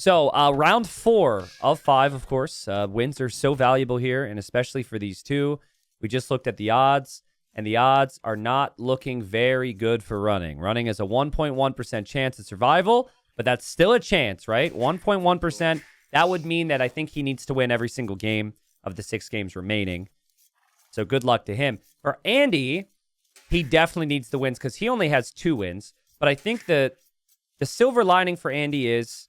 So, round 4 of 5, of course. Wins are so valuable here, and especially for these two. We just looked at the odds, and the odds are not looking very good for running. Running is a 1.1% chance of survival, but that's still a chance, right? 1.1%. That would mean that I think he needs to win every single game of the 6 games remaining. So good luck to him. For Andy, he definitely needs the wins because he only has 2 wins. But I think the silver lining for Andy is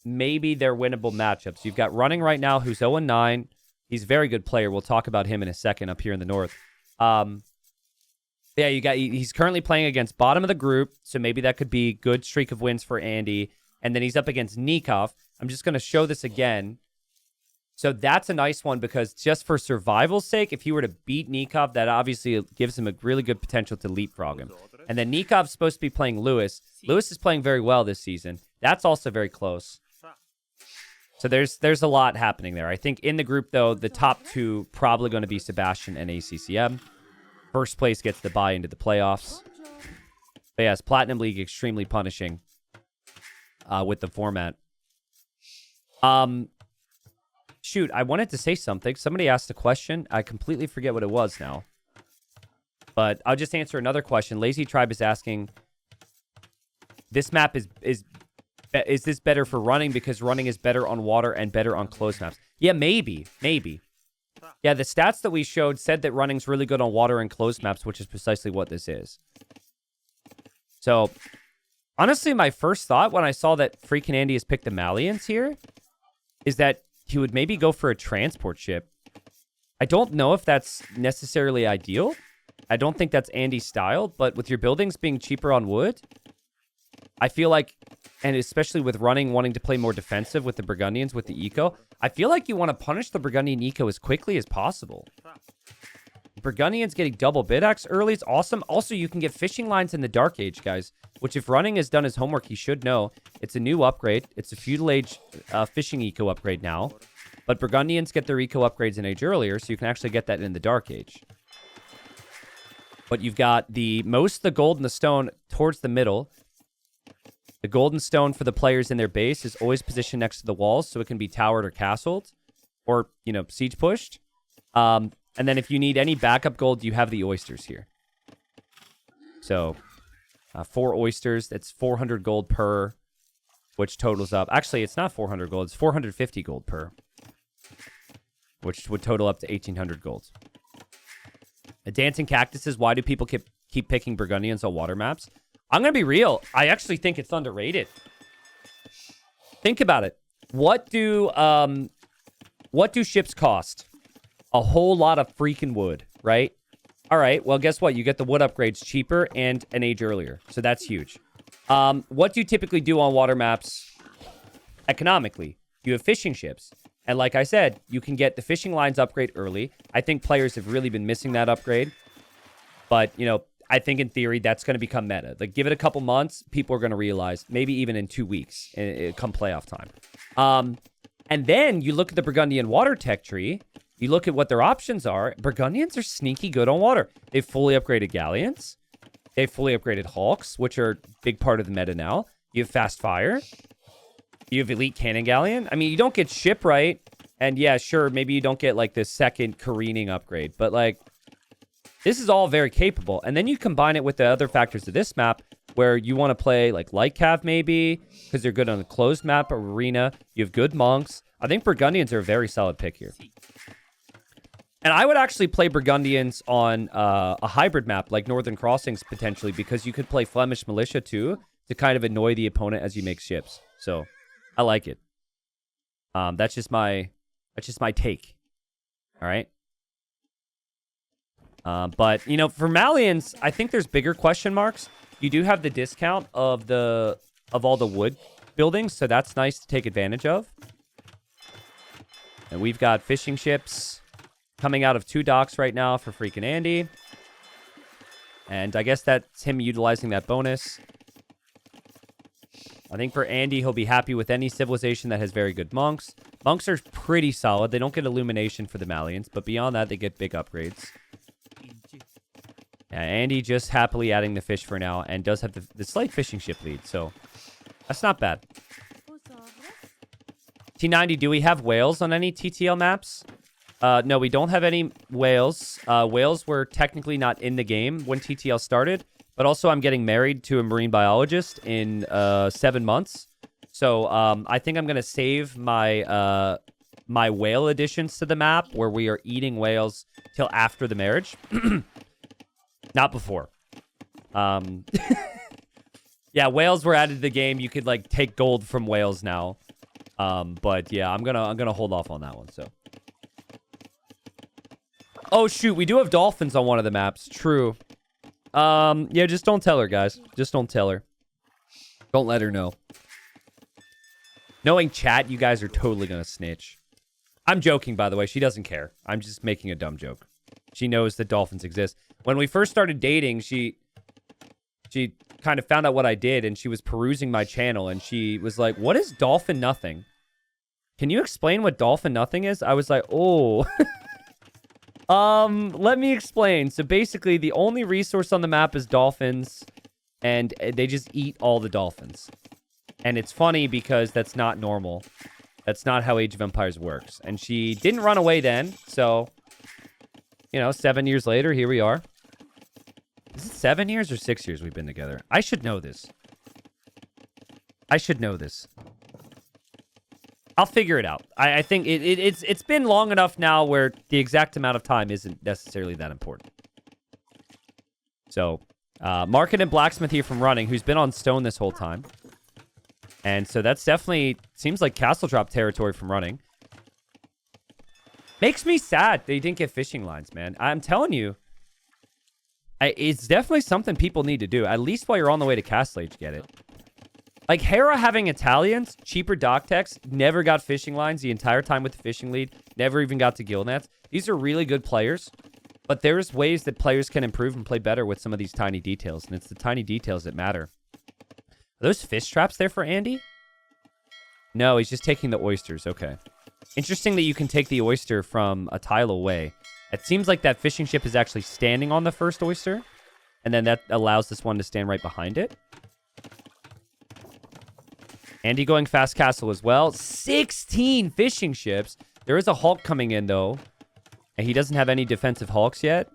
maybe they're winnable matchups. You've got Running right now, who's 0-9. He's a very good player. We'll talk about him in a second up here in the north. Yeah, he's currently playing against bottom of the group, so maybe that could be good streak of wins for Andy. And then he's up against Nikov. I'm just going to show this again. So that's a nice one because just for survival's sake, if he were to beat Nikov, that obviously gives him a really good potential to leapfrog him. And then Nikov's supposed to be playing Lewis. Lewis is playing very well this season. That's also very close. So there's a lot happening there. I think in the group, though, the top 2 probably going to be Sebastian and ACCM. First place gets the bye into the playoffs. But yes, Platinum League extremely punishing with the format. Shoot, I wanted to say something. Somebody asked a question. I completely forget what it was now. But I'll just answer another question. Lazy Tribe is asking, this map is this better for running because running is better on water and better on closed maps? Yeah, maybe. Yeah, the stats that we showed said that running's really good on water and closed maps, which is precisely what this is. So, honestly, my first thought when I saw that FreakinAndy has picked the Malians here is that he would maybe go for a transport ship. I don't know if that's necessarily ideal. I don't think that's Andy's style, but with your buildings being cheaper on wood, I feel like, and especially with running, wanting to play more defensive with the Burgundians, with the eco, I feel like you want to punish the Burgundian eco as quickly as possible. Burgundians getting double bid-axe early is awesome. Also, you can get fishing lines in the Dark Age, guys, which if running has done his homework, he should know. It's a new upgrade. It's a Feudal Age fishing eco upgrade now. But Burgundians get their eco upgrades in Age earlier, so you can actually get that in the Dark Age. But you've got most of the gold and the stone towards the middle. The golden stone for the players in their base is always positioned next to the walls, so it can be towered or castled, or, siege pushed. And then if you need any backup gold, you have the oysters here. So, 4 oysters, that's 400 gold per, which totals up. Actually, it's not 400 gold, it's 450 gold per, which would total up to 1,800 gold. Dancing cactuses, why do people keep picking Burgundians on water maps? I'm going to be real. I actually think it's underrated. Think about it. What do ships cost? A whole lot of freaking wood, right? All right. Well, guess what? You get the wood upgrades cheaper and an age earlier. So that's huge. What do you typically do on water maps economically? You have fishing ships. And like I said, you can get the fishing lines upgrade early. I think players have really been missing that upgrade. But, I think in theory, that's going to become meta. Like, give it a couple months, people are going to realize, maybe even in 2 weeks, come playoff time. And then you look at the Burgundian water tech tree, you look at what their options are. Burgundians are sneaky good on water. They've fully upgraded galleons. They've fully upgraded hulks, which are a big part of the meta now. You have fast fire. You have elite cannon galleon. I mean, you don't get shipwright. And yeah, sure, maybe you don't get, like, the second careening upgrade. But, like, this is all very capable. And then you combine it with the other factors of this map where you want to play like Light Cav maybe because they're good on the closed map or arena. You have good monks. I think Burgundians are a very solid pick here. And I would actually play Burgundians on a hybrid map like Northern Crossings potentially because you could play Flemish Militia too to kind of annoy the opponent as you make ships. So I like it. That's just my take. All right. But, for Malians, I think there's bigger question marks. You do have the discount of all the wood buildings, so that's nice to take advantage of. And we've got fishing ships coming out of 2 docks right now for FreakinAndy. And I guess that's him utilizing that bonus. I think for Andy, he'll be happy with any civilization that has very good monks. Monks are pretty solid. They don't get illumination for the Malians, but beyond that, they get big upgrades. Yeah, Andy just happily adding the fish for now and does have the slight fishing ship lead, so that's not bad. T90, do we have whales on any TTL maps? No, we don't have any whales. Whales were technically not in the game when TTL started, but also I'm getting married to a marine biologist in 7 months. So I think I'm going to save my my whale additions to the map where we are eating whales till after the marriage. Not before. Yeah, whales were added to the game. You could like take gold from whales now. But yeah, I'm gonna hold off on that one. So, oh shoot, we do have dolphins on one of the maps. True. Yeah, just don't tell her, guys. Just don't tell her. Don't let her know. Knowing chat, you guys are totally gonna snitch. I'm joking, by the way. She doesn't care. I'm just making a dumb joke. She knows that dolphins exist. When we first started dating, she kind of found out what I did, and she was perusing my channel, and she was like, what is dolphin nothing? Can you explain what dolphin nothing is? I was like, oh. Let me explain. So basically, the only resource on the map is dolphins, and they just eat all the dolphins. And it's funny because that's not normal. That's not how Age of Empires works. And she didn't run away then, so, you know, 7 years later, here we are. Is it 7 years or 6 years we've been together? I should know this. I should know this. I'll figure it out. I think it's been long enough now where the exact amount of time isn't necessarily that important. So, Market and Blacksmith here from Running, who's been on stone this whole time. And so that's definitely, seems like castle drop territory from Running. Makes me sad they didn't get fishing lines, man. I'm telling you. It's definitely something people need to do. At least while you're on the way to Castle Age, get it. Like, Hera having Italians, cheaper dock techs, never got fishing lines the entire time with the fishing lead. Never even got to guild nets. These are really good players. But there's ways that players can improve and play better with some of these tiny details. And it's the tiny details that matter. Are those fish traps there for Andy? No, he's just taking the oysters. Okay. Interesting that you can take the oyster from a tile away. It seems like that fishing ship is actually standing on the first oyster. And then that allows this one to stand right behind it. Andy going fast castle as well. 16 fishing ships. There is a Hulk coming in, though. And he doesn't have any defensive Hulks yet.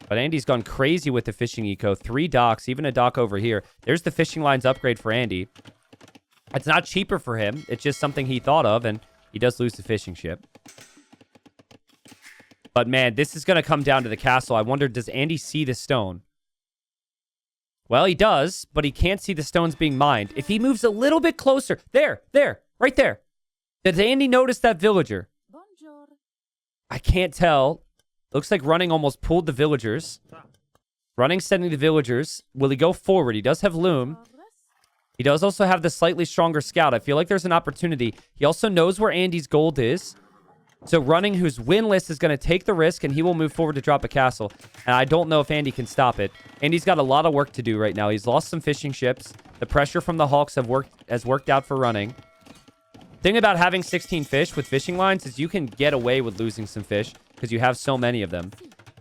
But Andy's gone crazy with the fishing eco. 3 docks, even a dock over here. There's the fishing lines upgrade for Andy. It's not cheaper for him. It's just something he thought of, and he does lose the fishing ship. But man, this is going to come down to the castle. I wonder, does Andy see the stone? Well, he does, but he can't see the stones being mined. If he moves a little bit closer. There, right there. Does Andy notice that villager? Bonjour. I can't tell. Looks like Running almost pulled the villagers. Running sending the villagers. Will he go forward? He does have Loom. He does also have the slightly stronger scout. I feel like there's an opportunity. He also knows where Andy's gold is. So Running, who's winless, is going to take the risk, and he will move forward to drop a castle. And I don't know if Andy can stop it. Andy's got a lot of work to do right now. He's lost some fishing ships. The pressure from the Hawks has worked out for Running. Thing about having 16 fish with fishing lines is you can get away with losing some fish because you have so many of them.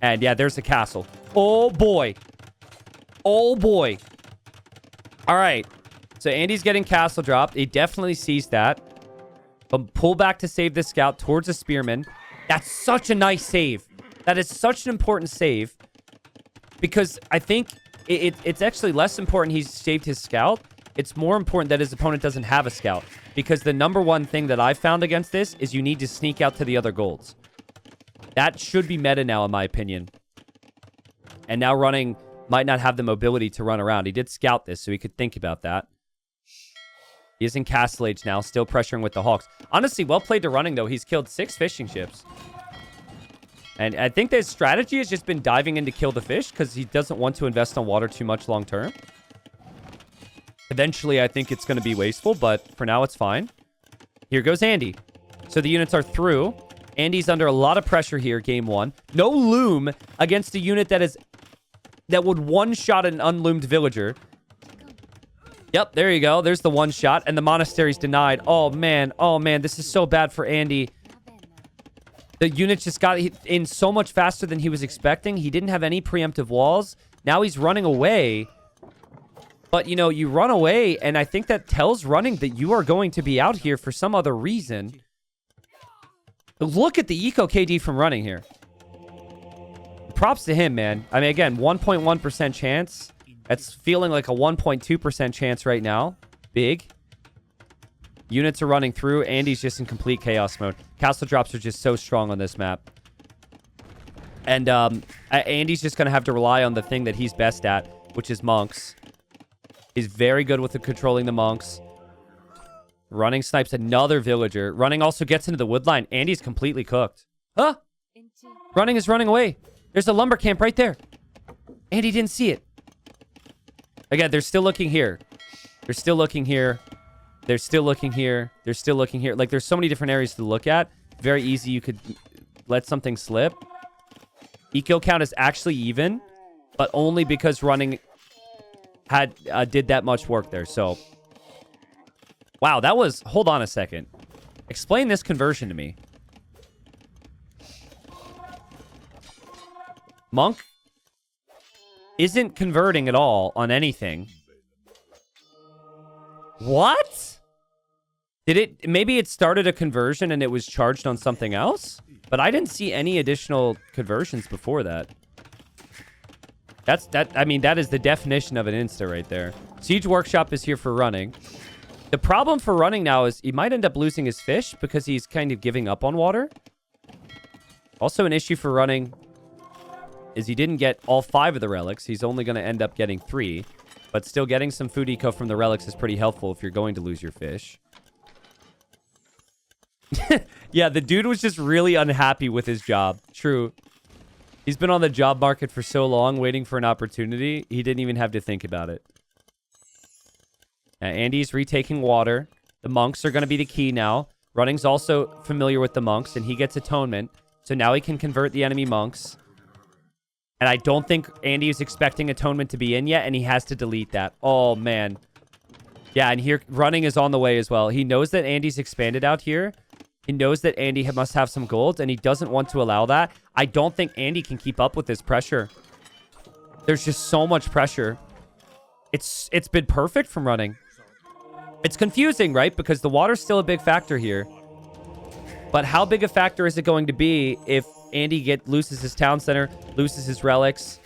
And yeah, there's the castle. Oh boy. Oh boy. All right. So Andy's getting castle dropped. He definitely sees that. But pull back to save the scout towards the spearman. That's such a nice save. That is such an important save. Because I think it's actually less important he's saved his scout. It's more important that his opponent doesn't have a scout. Because the number one thing that I've found against this is you need to sneak out to the other golds. That should be meta now, in my opinion. And now Running might not have the mobility to run around. He did scout this, so he could think about that. He is in Castle Age now, still pressuring with the Hawks. Honestly, well played to Running, though. He's killed 6 fishing ships. And I think his strategy has just been diving in to kill the fish because he doesn't want to invest on water too much long term. Eventually, I think it's going to be wasteful, but for now, it's fine. Here goes Andy. So the units are through. Andy's under a lot of pressure here, game 1. No Loom against a unit that would one-shot an unloomed villager. Yep, there you go. There's the one shot, and the monastery's denied. Oh, man. Oh, man. This is so bad for Andy. The unit just got in so much faster than he was expecting. He didn't have any preemptive walls. Now he's running away. But, you know, you run away, and I think that tells running that you are going to be out here for some other reason. Look at the eco KD from running here. Props to him, man. I mean, again, 1.1% chance. That's feeling like a 1.2% chance right now. Big. Units are running through. Andy's just in complete chaos mode. Castle drops are just so strong on this map. And Andy's just going to have to rely on the thing that he's best at, which is monks. He's very good with controlling the monks. Running snipes another villager. Running also gets into the wood line. Andy's completely cooked. Huh? Running is running away. There's a lumber camp right there. Andy didn't see it. Again, they're still looking here. They're still looking here. They're still looking here. They're still looking here. Like, there's so many different areas to look at. Very easy. You could let something slip. Eco count is actually even, but only because running had did that much work there. So, wow, that was... Hold on a second. Explain this conversion to me. Monk isn't converting at all on anything. What? Did it... Maybe it started a conversion and it was charged on something else? But I didn't see any additional conversions before that. I mean, that is the definition of an insta right there. Siege Workshop is here for running. The problem for running now is he might end up losing his fish because he's kind of giving up on water. Also an issue for running is he didn't get all 5 of the relics. He's only going to end up getting 3. But still getting some food eco from the relics is pretty helpful if you're going to lose your fish. Yeah, the dude was just really unhappy with his job. True. He's been on the job market for so long, waiting for an opportunity, he didn't even have to think about it. Andy's retaking water. The monks are going to be the key now. Running's also familiar with the monks, and he gets atonement. So now he can convert the enemy monks. And I don't think Andy is expecting atonement to be in yet, and he has to delete that. Oh, man. Yeah, and here, running is on the way as well. He knows that Andy's expanded out here. He knows that Andy must have some gold, and he doesn't want to allow that. I don't think Andy can keep up with this pressure. There's just so much pressure. It's been perfect from running. It's confusing, right? Because the water's still a big factor here. But how big a factor is it going to be if Andy loses his town center, loses his relics,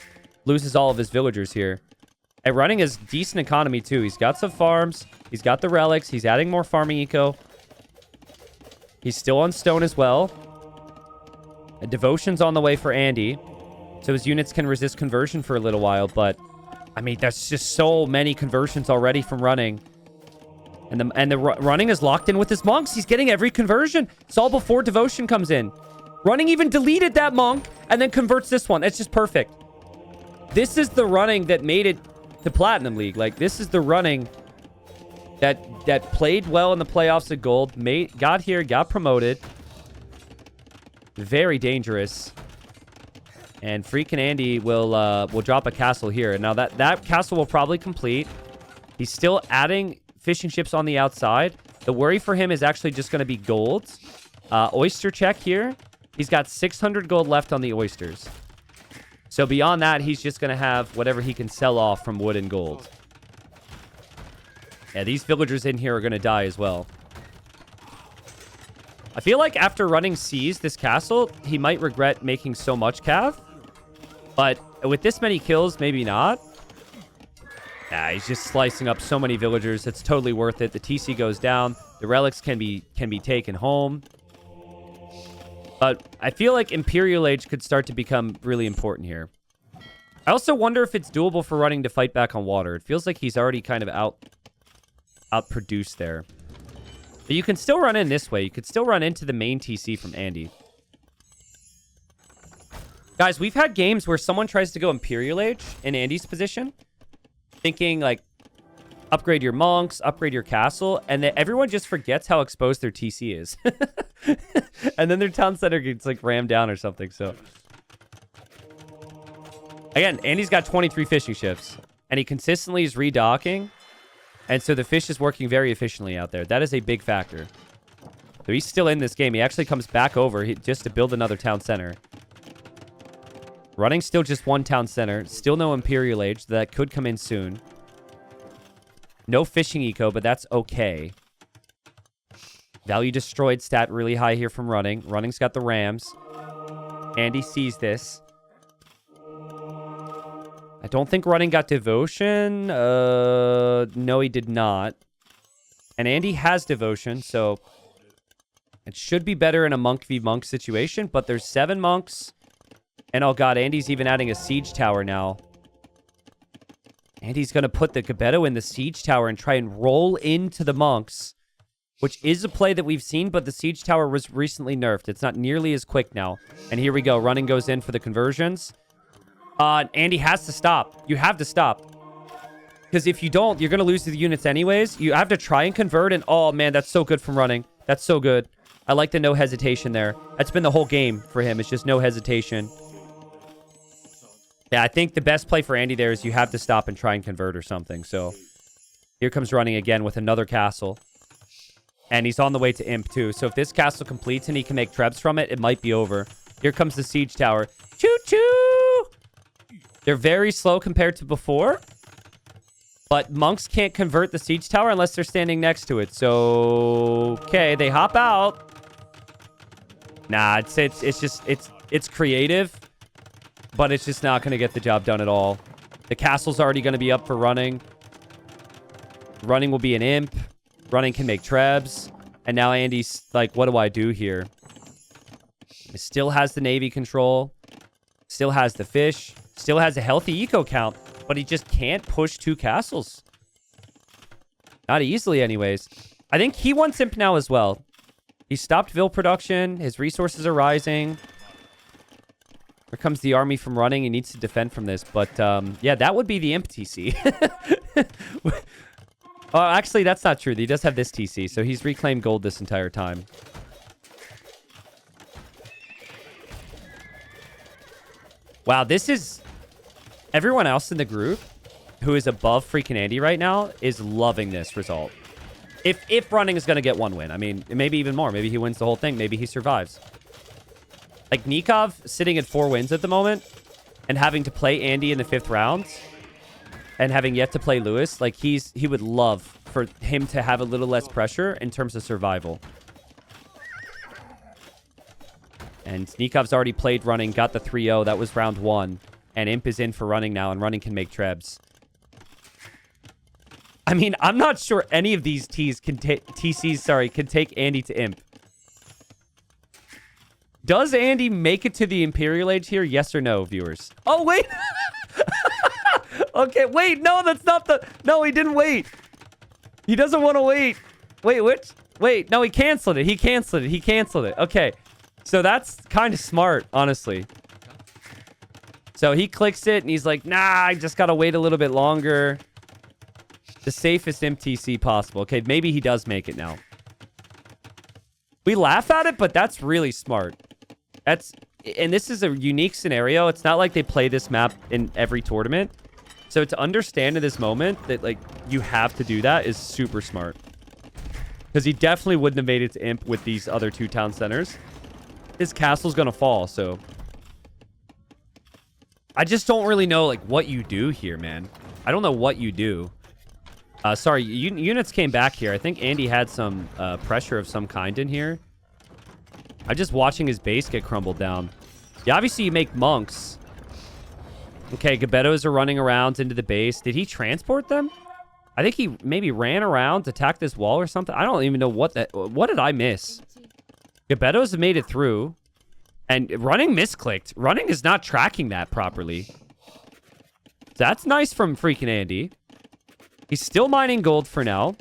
loses all of his villagers here? And running is decent economy, too. He's got some farms. He's got the relics. He's adding more farming eco. He's still on stone as well. A devotion's on the way for Andy. So his units can resist conversion for a little while. But, I mean, there's just so many conversions already from running. And the running is locked in with his monks. He's getting every conversion. It's all before devotion comes in. Running even deleted that monk and then converts this one. It's just perfect. This is the running that made it to Platinum League. Like, this is the running that played well in the playoffs at gold, got here, got promoted. Very dangerous. And FreakinAndy will drop a castle here. Now that castle will probably complete. He's still adding fishing ships on the outside. The worry for him is actually just going to be gold. Oyster check here. He's got 600 gold left on the oysters. So beyond that, he's just going to have whatever he can sell off from wood and gold. Yeah, these villagers in here are going to die as well. I feel like after running sees this castle, he might regret making so much cav. But with this many kills, maybe not. Yeah, he's just slicing up so many villagers. It's totally worth it. The TC goes down. The relics can be taken home. But I feel like Imperial Age could start to become really important here. I also wonder if it's doable for running to fight back on water. It feels like he's already kind of outproduced there. But you can still run in this way. You could still run into the main TC from Andy. Guys, we've had games where someone tries to go Imperial Age in Andy's position, thinking like, upgrade your monks, upgrade your castle, and then everyone just forgets how exposed their TC is. And then their town center gets like rammed down or something. So again, Andy's got 23 fishing ships, and he consistently is redocking, and so the fish is working very efficiently out there. That is a big factor. So he's still in this game. He actually comes back over just to build another town center. Running still just one town center. Still no Imperial Age. That could come in soon. No fishing eco, but that's okay. Value destroyed stat really high here from running. Running's got the Rams. Andy sees this. I don't think running got devotion. No, he did not. And Andy has devotion, so it should be better in a monk v monk situation. But there's 7 monks. And oh god, Andy's even adding a siege tower now. Andy's going to put the Gebetto in the siege tower and try and roll into the monks. Which is a play that we've seen, but the siege tower was recently nerfed. It's not nearly as quick now. And here we go. Running goes in for the conversions. Andy has to stop. You have to stop. Because if you don't, you're going to lose the units anyways. You have to try and convert. And oh, man, that's so good from running. That's so good. I like the no hesitation there. That's been the whole game for him. It's just no hesitation. Yeah, I think the best play for Andy there is you have to stop and try and convert or something. So here comes running again with another castle. And he's on the way to Imp, too. So if this castle completes and he can make trebs from it, it might be over. Here comes the siege tower. Choo-choo! They're very slow compared to before. But monks can't convert the siege tower unless they're standing next to it. So, okay, they hop out. Nah, it's creative. But it's just not going to get the job done at all. The castle's already going to be up for running. Running will be an Imp. Running can make trebs. And now Andy's like, what do I do here? He still has the navy control. Still has the fish. Still has a healthy eco count. But he just can't push 2 castles. Not easily anyways. I think he wants Imp now as well. He stopped Vil production. His resources are rising. Here comes the army from running. He needs to defend from this. But yeah, that would be the Imp TC. Oh, actually, that's not true. He does have this TC, so he's reclaimed gold this entire time. Wow, this is... Everyone else in the group who is above FreakinAndy right now is loving this result. If running is going to get 1 win. I mean, maybe even more. Maybe he wins the whole thing. Maybe he survives. Like, Nikov sitting at 4 wins at the moment and having to play Andy in the 5th round... And having yet to play Lewis, like he would love for him to have a little less pressure in terms of survival. And Sneakov's already played running, got the 3-0. That was round 1. And Imp is in for running now, and running can make trebs. I mean, I'm not sure any of these TCs can take Andy to Imp. Does Andy make it to the Imperial Age here? Yes or no, viewers? Oh, wait! Okay, wait, no, that's not the... No, he didn't wait. He doesn't want to wait. Wait, which? Wait, no, he canceled it. He canceled it. He canceled it. Okay, so that's kind of smart, honestly. So he clicks it, and he's like, nah, I just got to wait a little bit longer. The safest MTC possible. Okay, maybe he does make it now. We laugh at it, but that's really smart. That's... And this is a unique scenario. It's not like they play this map in every tournament. So to understand in this moment that, like, you have to do that is super smart. Because he definitely wouldn't have made it to Imp with these other 2 town centers. His castle's going to fall, so... I just don't really know, like, what you do here, man. I don't know what you do. Sorry, units came back here. I think Andy had some pressure of some kind in here. I'm just watching his base get crumbled down. Yeah, obviously you make monks. Okay, Gebettos are running around into the base. Did he transport them? I think he maybe ran around, attacked this wall or something. I don't even know what that... What did I miss? Gebettos have made it through. And running misclicked. Running is not tracking that properly. That's nice from FreakinAndy. He's still mining gold for now.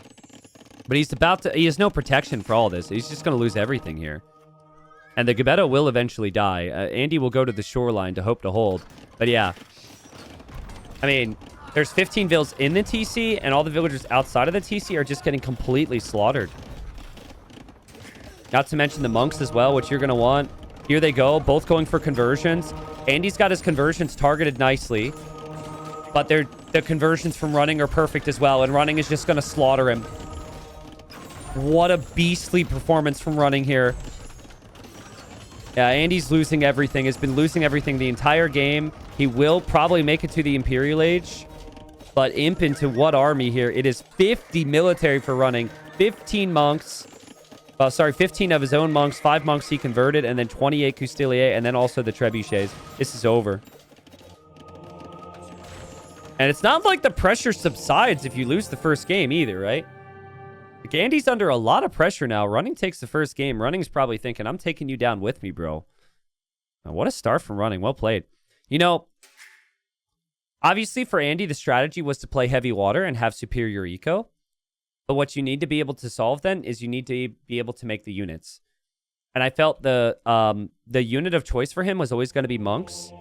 But he's about to... He has no protection for all this. He's just going to lose everything here. And the Gebetto will eventually die. Andy will go to the shoreline to hope to hold. But yeah. I mean, there's 15 vills in the TC, and all the villagers outside of the TC are just getting completely slaughtered. Not to mention the monks as well, which you're going to want. Here they go, both going for conversions. Andy's got his conversions targeted nicely. But the conversions from running are perfect as well, and running is just going to slaughter him. What a beastly performance from running here. Yeah, Andy's losing everything. Has been losing everything the entire game. He will probably make it to the Imperial Age. But Imp into what army here? It is 50 military for running. 15 monks. 15 of his own monks. 5 monks he converted. And then 28 Custilier. And then also the trebuchets. This is over. And it's not like the pressure subsides if you lose the first game either, right? Like Andy's under a lot of pressure now. Running takes the first game. Running's probably thinking, I'm taking you down with me, bro. Now, what a start from Running. Well played. You know, obviously for Andy, the strategy was to play heavy water and have superior eco. But what you need to be able to solve then is you need to be able to make the units. And I felt the unit of choice for him was always going to be monks.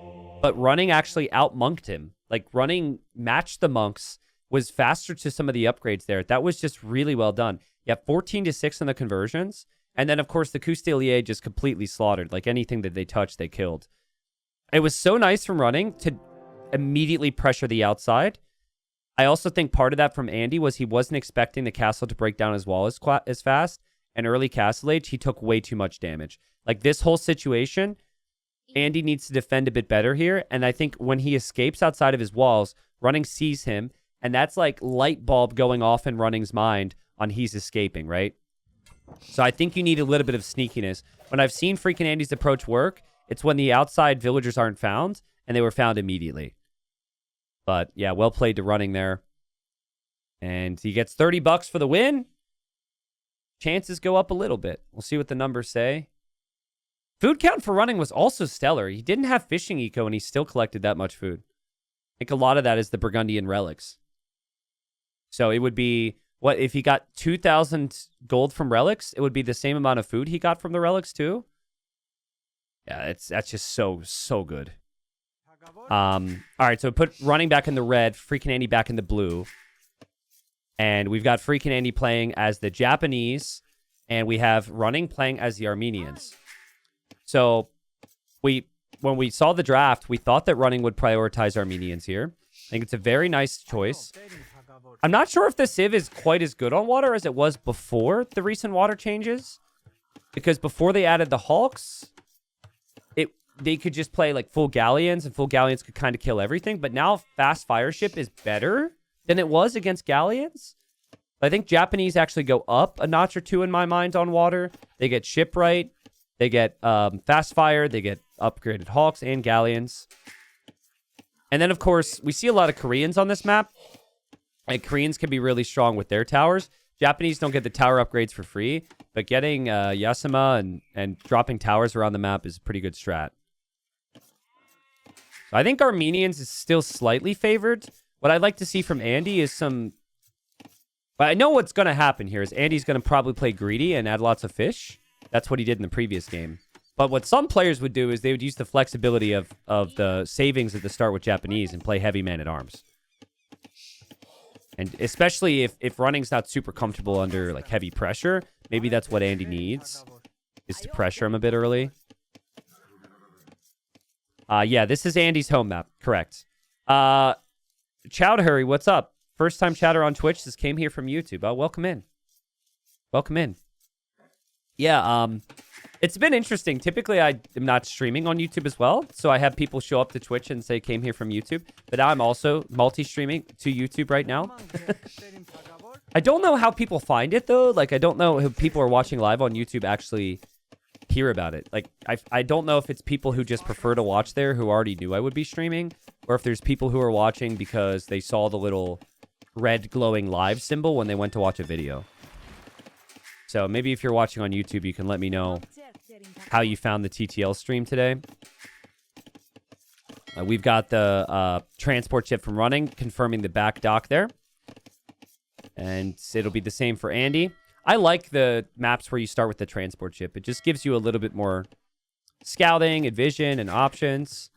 But Running actually out-monked him. Like, Running matched the monks, was faster to some of the upgrades there. That was just really well done. You have 14 to 6 on the conversions. And then, of course, the Custilier just completely slaughtered. Like, anything that they touched, they killed. It was so nice from Running to immediately pressure the outside. I also think part of that from Andy was he wasn't expecting the castle to break down his wall as fast. And early Castle Age, he took way too much damage. Like, this whole situation, Andy needs to defend a bit better here. And I think when he escapes outside of his walls, Running sees him. And that's like light bulb going off in Running's mind on he's escaping, right? So I think you need a little bit of sneakiness. When I've seen FreakinAndy's approach work, it's when the outside villagers aren't found, and they were found immediately. But yeah, well played to Running there. And he gets $30 for the win. Chances go up a little bit. We'll see what the numbers say. Food count for Running was also stellar. He didn't have fishing eco, and he still collected that much food. I think a lot of that is the Burgundian relics. So it would be, what, if he got 2,000 gold from relics, it would be the same amount of food he got from the relics too? Yeah, that's just so good. All right, so put Running back in the red, FreakinAndy back in the blue. And we've got FreakinAndy playing as the Japanese, and we have Running playing as the Armenians. So when we saw the draft, we thought that Running would prioritize Armenians here. I think it's a very nice choice. I'm not sure if the Civ is quite as good on water as it was before the recent water changes. Because before they added the Hulks, they could just play like full galleons, and full galleons could kind of kill everything. But now fast fire ship is better than it was against galleons. I think Japanese actually go up a notch or two in my mind on water. They get shipwright, they get fast fire, they get upgraded Hawks and galleons. And then, of course, we see a lot of Koreans on this map. And Koreans can be really strong with their towers. Japanese don't get the tower upgrades for free, but getting Yasuma and dropping towers around the map is a pretty good strat. So I think Armenians is still slightly favored. What I'd like to see from Andy is some... But I know what's going to happen here is Andy's going to probably play greedy and add lots of fish. That's what he did in the previous game. But what some players would do is they would use the flexibility of the savings at the start with Japanese and play heavy man-at-arms. And especially if Running's not super comfortable under like heavy pressure, maybe that's what Andy needs, is to pressure him a bit early. Yeah, this is Andy's home map. Correct. Chowdhury, what's up? First time chatter on Twitch. This came here from YouTube. Oh, welcome in. Welcome in. Yeah, it's been interesting. Typically, I am not streaming on YouTube as well. So I have people show up to Twitch and say, came here from YouTube. But now I'm also multi-streaming to YouTube right now. I don't know how people find it, though. Like, I don't know if people are watching live on YouTube actually hear about it. Like, I don't know if it's people who just prefer to watch there who already knew I would be streaming. Or if there's people who are watching because they saw the little red glowing live symbol when they went to watch a video. So maybe if you're watching on YouTube, you can let me know how you found the TTL stream today. We've got the transport ship from Running, confirming the back dock there. And it'll be the same for Andy. I like the maps where you start with the transport ship. It just gives you a little bit more scouting and vision and options.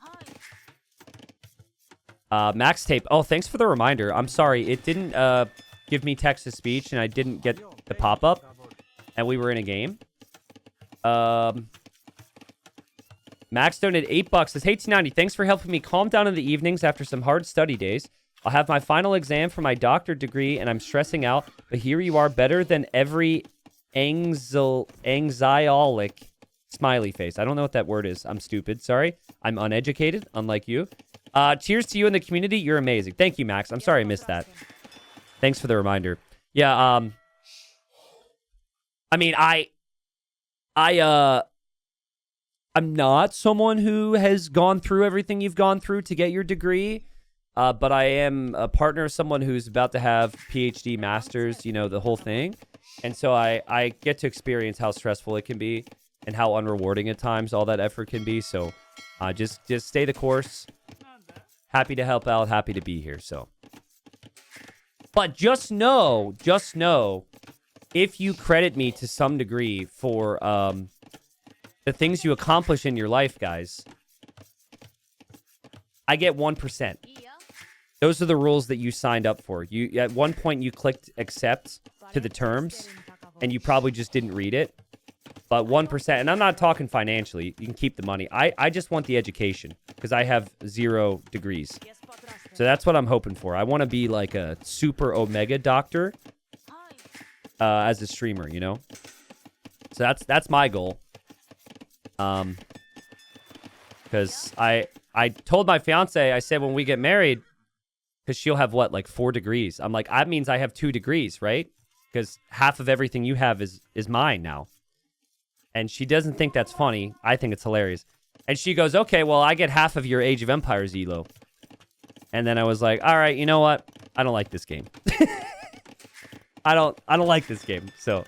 Max Tape. Oh, thanks for the reminder. I'm sorry. It didn't give me text-to-speech, and I didn't get the pop-up. And we were in a game. Max donated $8. Says, hey, T90, thanks for helping me calm down in the evenings after some hard study days. I'll have my final exam for my doctorate degree, and I'm stressing out. But here you are, better than every anxiolytic Smiley face. I don't know what that word is. I'm stupid. Sorry. I'm uneducated, unlike you. Cheers to you in the community. You're amazing. Thank you, Max. I'm sorry I missed that. Thanks for the reminder. Yeah, I mean, I'm not someone who has gone through everything you've gone through to get your degree, but I am a partner of someone who's about to have PhD, masters, you know, the whole thing. And so I get to experience how stressful it can be and how unrewarding at times all that effort can be. So just stay the course. Happy to help out. Happy to be here. So, but just know, if you credit me to some degree for the things you accomplish in your life, guys, I get 1%. Those are the rules that you signed up for. You at one point you clicked accept to the terms, and you probably just didn't read it. But 1%, and I'm not talking financially. You can keep the money. I just want the education because I have 0 degrees. So that's what I'm hoping for. I want to be like a super omega doctor as a streamer, you know? So that's my goal. Because I told my fiance, I said when we get married, because she'll have what, like 4 degrees. I'm like, that means I have 2 degrees, right? Because half of everything you have is mine now. And she doesn't think that's funny. I think it's hilarious. And she goes, okay, well, I get half of your Age of Empires elo. And then I was like, all right, you know what? I don't like this game. I don't like this game. So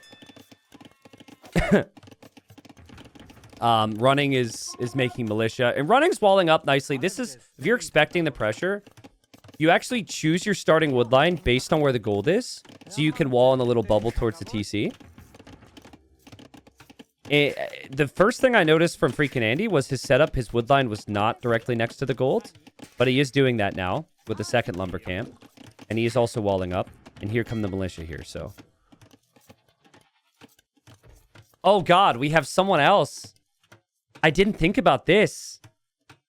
running is making militia. And running's walling up nicely. This is, if you're expecting the pressure, you actually choose your starting wood line based on where the gold is. So you can wall in a little bubble towards the TC. The first thing I noticed from FreakinAndy was his setup. His wood line was not directly next to the gold. But he is doing that now with the second lumber camp. And he is also walling up. And here come the militia here, so. Oh, God, we have someone else. I didn't think about this.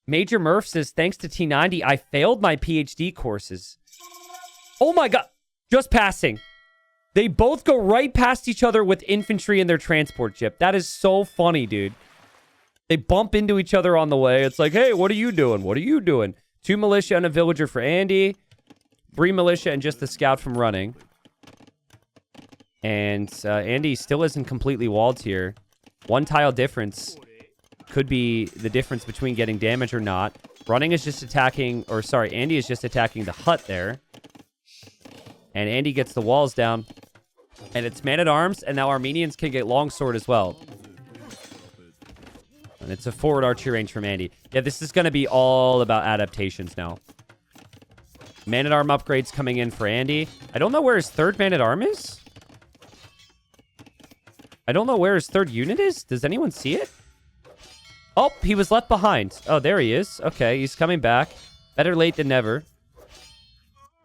Major Murph says, thanks to T90, I failed my PhD courses. Oh, my God. Just passing. They both go right past each other with infantry in their transport ship. That is so funny, dude. They bump into each other on the way. It's like, hey, what are you doing? What are you doing? 2 militia and a villager for Andy. 3 militia and just the scout from running. And Andy still isn't completely walled here. 1 tile difference could be the difference between getting damage or not. Running is just attacking, or sorry, Andy is just attacking the hut there. And Andy gets the walls down. And it's man-at-arms, and now Armenians can get longsword as well. And it's a forward archery range from Andy. Yeah, this is going to be all about adaptations now. Man-at-arm upgrades coming in for Andy. I don't know where his 3rd man-at-arm is. I don't know where his 3rd unit is. Does anyone see it? Oh, he was left behind. Oh, there he is. Okay, he's coming back. Better late than never.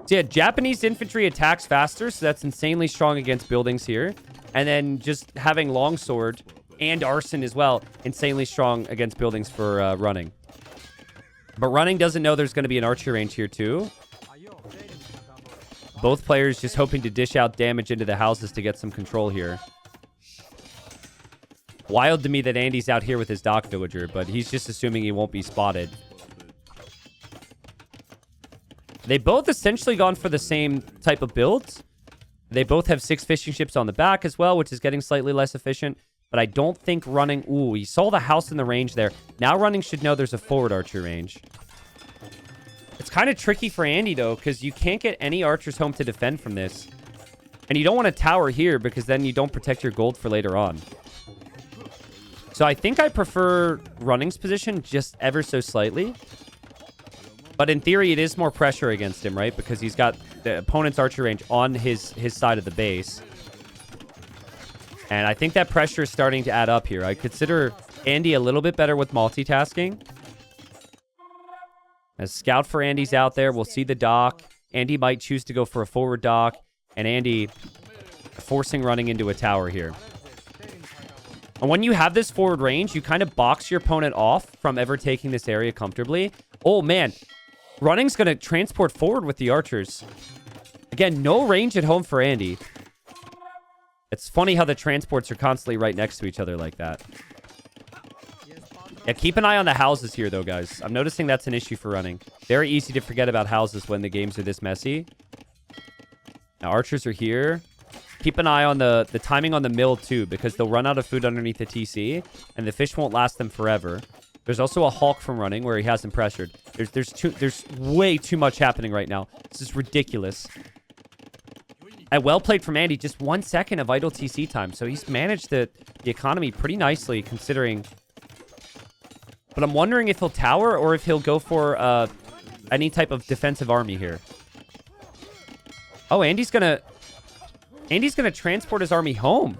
So yeah, Japanese infantry attacks faster, so that's insanely strong against buildings here. And then just having longsword and arson as well, insanely strong against buildings for running. But running doesn't know there's going to be an archery range here too. Both players just hoping to dish out damage into the houses to get some control here. Wild to me that Andy's out here with his dock villager, but he's just assuming he won't be spotted. They both essentially gone for the same type of builds. They both have 6 fishing ships on the back as well, which is getting slightly less efficient. But I don't think running... Ooh, he saw the house in the range there. Now running should know there's a forward archer range. It's kind of tricky for Andy, though, because you can't get any archers home to defend from this. And you don't want to tower here, because then you don't protect your gold for later on. So I think I prefer running's position just ever so slightly. But in theory, it is more pressure against him, right? Because he's got the opponent's archer range on his side of the base. And I think that pressure is starting to add up here. I consider Andy a little bit better with multitasking. As scout for Andy's out there, we'll see the dock. Andy might choose to go for a forward dock. And Andy forcing running into a tower here. And when you have this forward range, you kind of box your opponent off from ever taking this area comfortably. Oh, man. Running's going to transport forward with the archers. Again, no range at home for Andy. It's funny how the transports are constantly right next to each other like that. Yeah, keep an eye on the houses here, though, guys. I'm noticing that's an issue for running. Very easy to forget about houses when the games are this messy. Now, archers are here. Keep an eye on the timing on the mill, too, because they'll run out of food underneath the TC, and the fish won't last them forever. There's also a Hulk from running where he hasn't pressured. There's way too much happening right now. This is ridiculous. And well played from Andy. Just 1 second of idle TC time. So he's managed the economy pretty nicely, considering... But I'm wondering if he'll tower or if he'll go for any type of defensive army here. Oh, Andy's gonna transport his army home.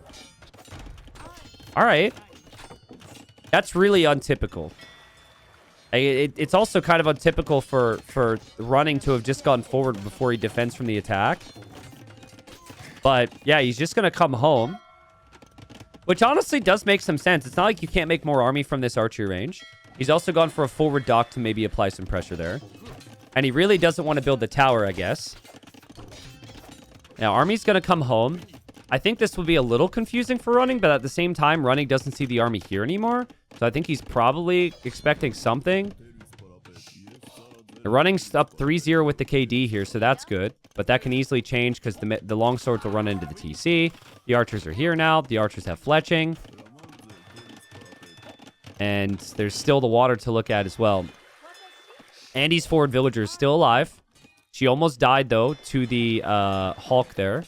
All right. That's really untypical. It's also kind of untypical for running to have just gone forward before he defends from the attack. But yeah, he's just gonna come home. Which honestly does make some sense. It's not like you can't make more army from this archery range. He's also gone for a forward dock to maybe apply some pressure there. And he really doesn't want to build the tower, I guess. Now, army's going to come home. I think this will be a little confusing for running, but at the same time, running doesn't see the army here anymore. So I think he's probably expecting something. The running's up 3-0 with the KD here, so that's good. But that can easily change because the longswords will run into the TC. The archers are here now. The archers have fletching. And there's still the water to look at as well. Andy's forward villager is still alive. She almost died, though, to the Hulk there.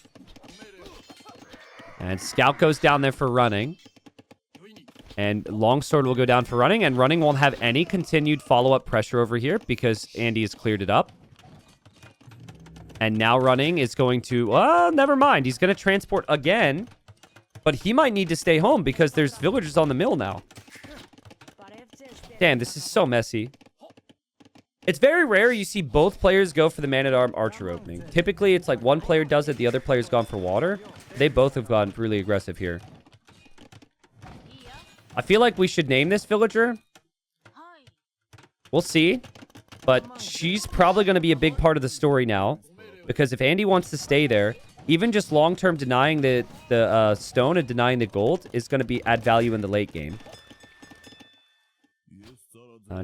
And Scout goes down there for running. And Longsword will go down for running. And running won't have any continued follow-up pressure over here because Andy has cleared it up. And now running is going to... Well, never mind. He's going to transport again. But he might need to stay home because there's villagers on the mill now. Damn, this is so messy. It's very rare you see both players go for the man-at-arm archer opening. Typically, it's like one player does it, the other player's gone for water. They both have gone really aggressive here. I feel like we should name this villager. We'll see. But she's probably going to be a big part of the story now. Because if Andy wants to stay there, even just long-term denying the stone and denying the gold is going to add value in the late game.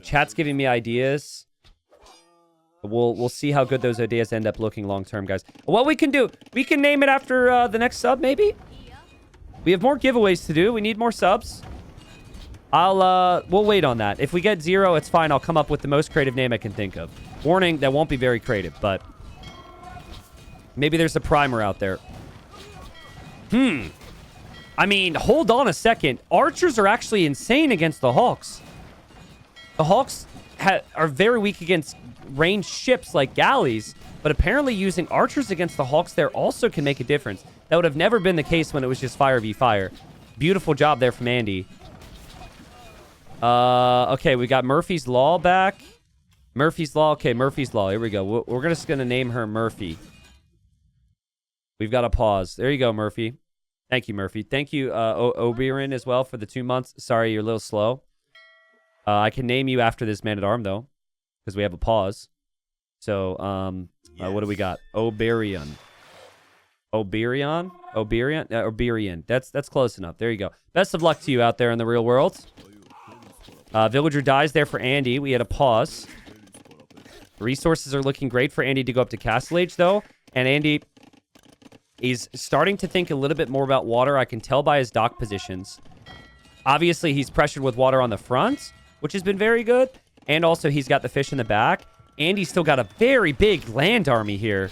Chat's giving me ideas. We'll see how good those ideas end up looking long term, guys. What we can do, we can name it after the next sub, maybe? We have more giveaways to do. We need more subs. We'll wait on that. If we get 0, it's fine. I'll come up with the most creative name I can think of. Warning, that won't be very creative, but maybe there's a primer out there. I mean, hold on a second. Archers are actually insane against the Hawks. The Hawks are very weak against ranged ships like galleys, but apparently using archers against the Hawks there also can make a difference. That would have never been the case when it was just fire v fire. Beautiful job there from Andy. Okay, we got Murphy's Law back. Murphy's Law. Okay, Murphy's Law. Here we go. We're just going to name her Murphy. We've got a pause. There you go, Murphy. Thank you, Murphy. Thank you, Oberon, as well, for the 2 months. Sorry, you're a little slow. I can name you after this man-at-arm, though, because we have a pause. So, what do we got? Oberion. Oberion? Oberion? Oberion. That's close enough. There you go. Best of luck to you out there in the real world. Villager dies there for Andy. We had a pause. Resources are looking great for Andy to go up to Castle Age, though. And Andy is starting to think a little bit more about water. I can tell by his dock positions. Obviously, he's pressured with water on the front, which has been very good. And also, he's got the fish in the back. Andy's still got a very big land army here.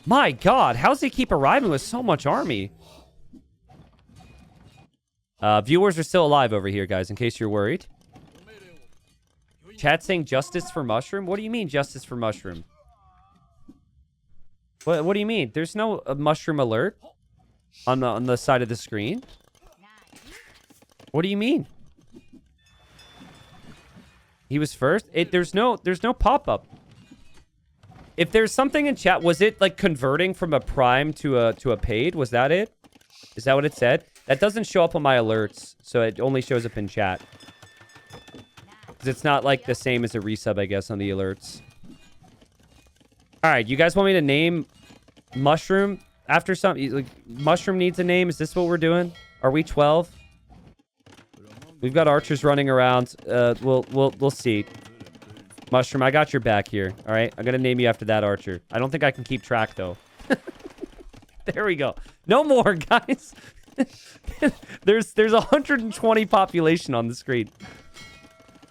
My God, how does he keep arriving with so much army? Viewers are still alive over here, guys, in case you're worried. Chat saying justice for mushroom? What do you mean justice for mushroom? What do you mean? There's no mushroom alert on the side of the screen. What do you mean? He was first? There's no pop-up. If there's something in chat, was it like converting from a prime to a paid? Was that it? Is that what it said? That doesn't show up on my alerts, so it only shows up in chat. Because it's not like the same as a resub, I guess, on the alerts. Alright, you guys want me to name Mushroom after something? Like, Mushroom needs a name? Is this what we're doing? Are we 12? We've got archers running around. We'll see. Mushroom, I got your back here. All right, I'm gonna name you after that archer. I don't think I can keep track though. There we go. No more, guys. There's 120 population on the screen.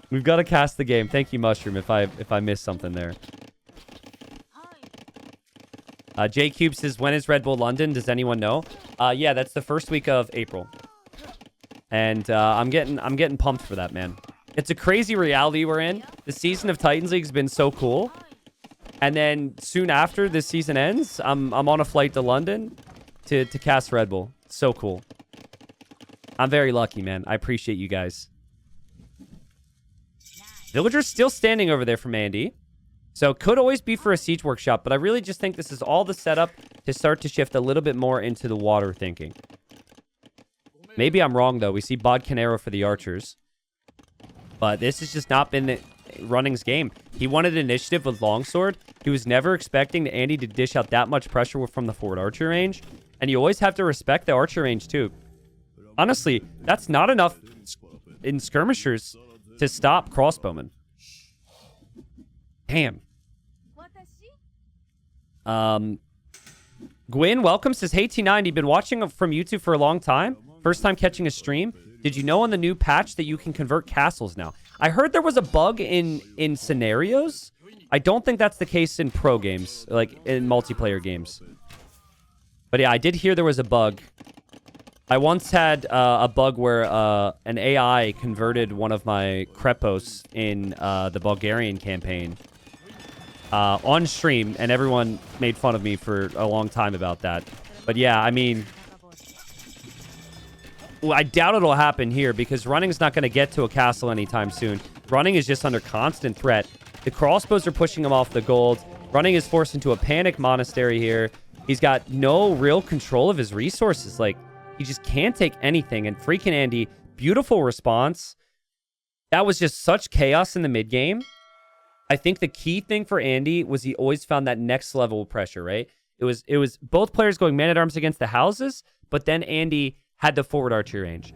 We've got to cast the game. Thank you, Mushroom. If I missed something there. J Cube says, when is Red Bull London? Does anyone know? Yeah, that's the first week of April. And I'm getting pumped for that, man. It's a crazy reality we're in. The season of Titans League has been so cool. And then soon after this season ends, I'm on a flight to London to cast Red Bull. So cool. I'm very lucky, man. I appreciate you guys. Villager's still standing over there from Andy. So could always be for a siege workshop, but I really just think this is all the setup to start to shift a little bit more into the water thinking. Maybe I'm wrong, though. We see Bodcanero for the archers. But this has just not been Running's game. He wanted initiative with Longsword. He was never expecting Andy to dish out that much pressure from the forward archer range. And you always have to respect the archer range, too. Honestly, that's not enough in skirmishers to stop crossbowmen. Damn. Gwyn, welcome. Says, hey, T90, been watching from YouTube for a long time. First time catching a stream. Did you know on the new patch that you can convert castles now? I heard there was a bug in scenarios. I don't think that's the case in pro games, like in multiplayer games. But yeah, I did hear there was a bug. I once had a bug where an AI converted one of my Krepos in the Bulgarian campaign on stream, and everyone made fun of me for a long time about that. But yeah, I mean, well, I doubt it'll happen here because Running's not going to get to a castle anytime soon. Running is just under constant threat. The crossbows are pushing him off the gold. Running is forced into a panic monastery here. He's got no real control of his resources. Like, he just can't take anything. And FreakinAndy, beautiful response. That was just such chaos in the mid game. I think the key thing for Andy was he always found that next level of pressure, right? It was both players going man-at-arms against the houses, but then Andy had the forward archery range.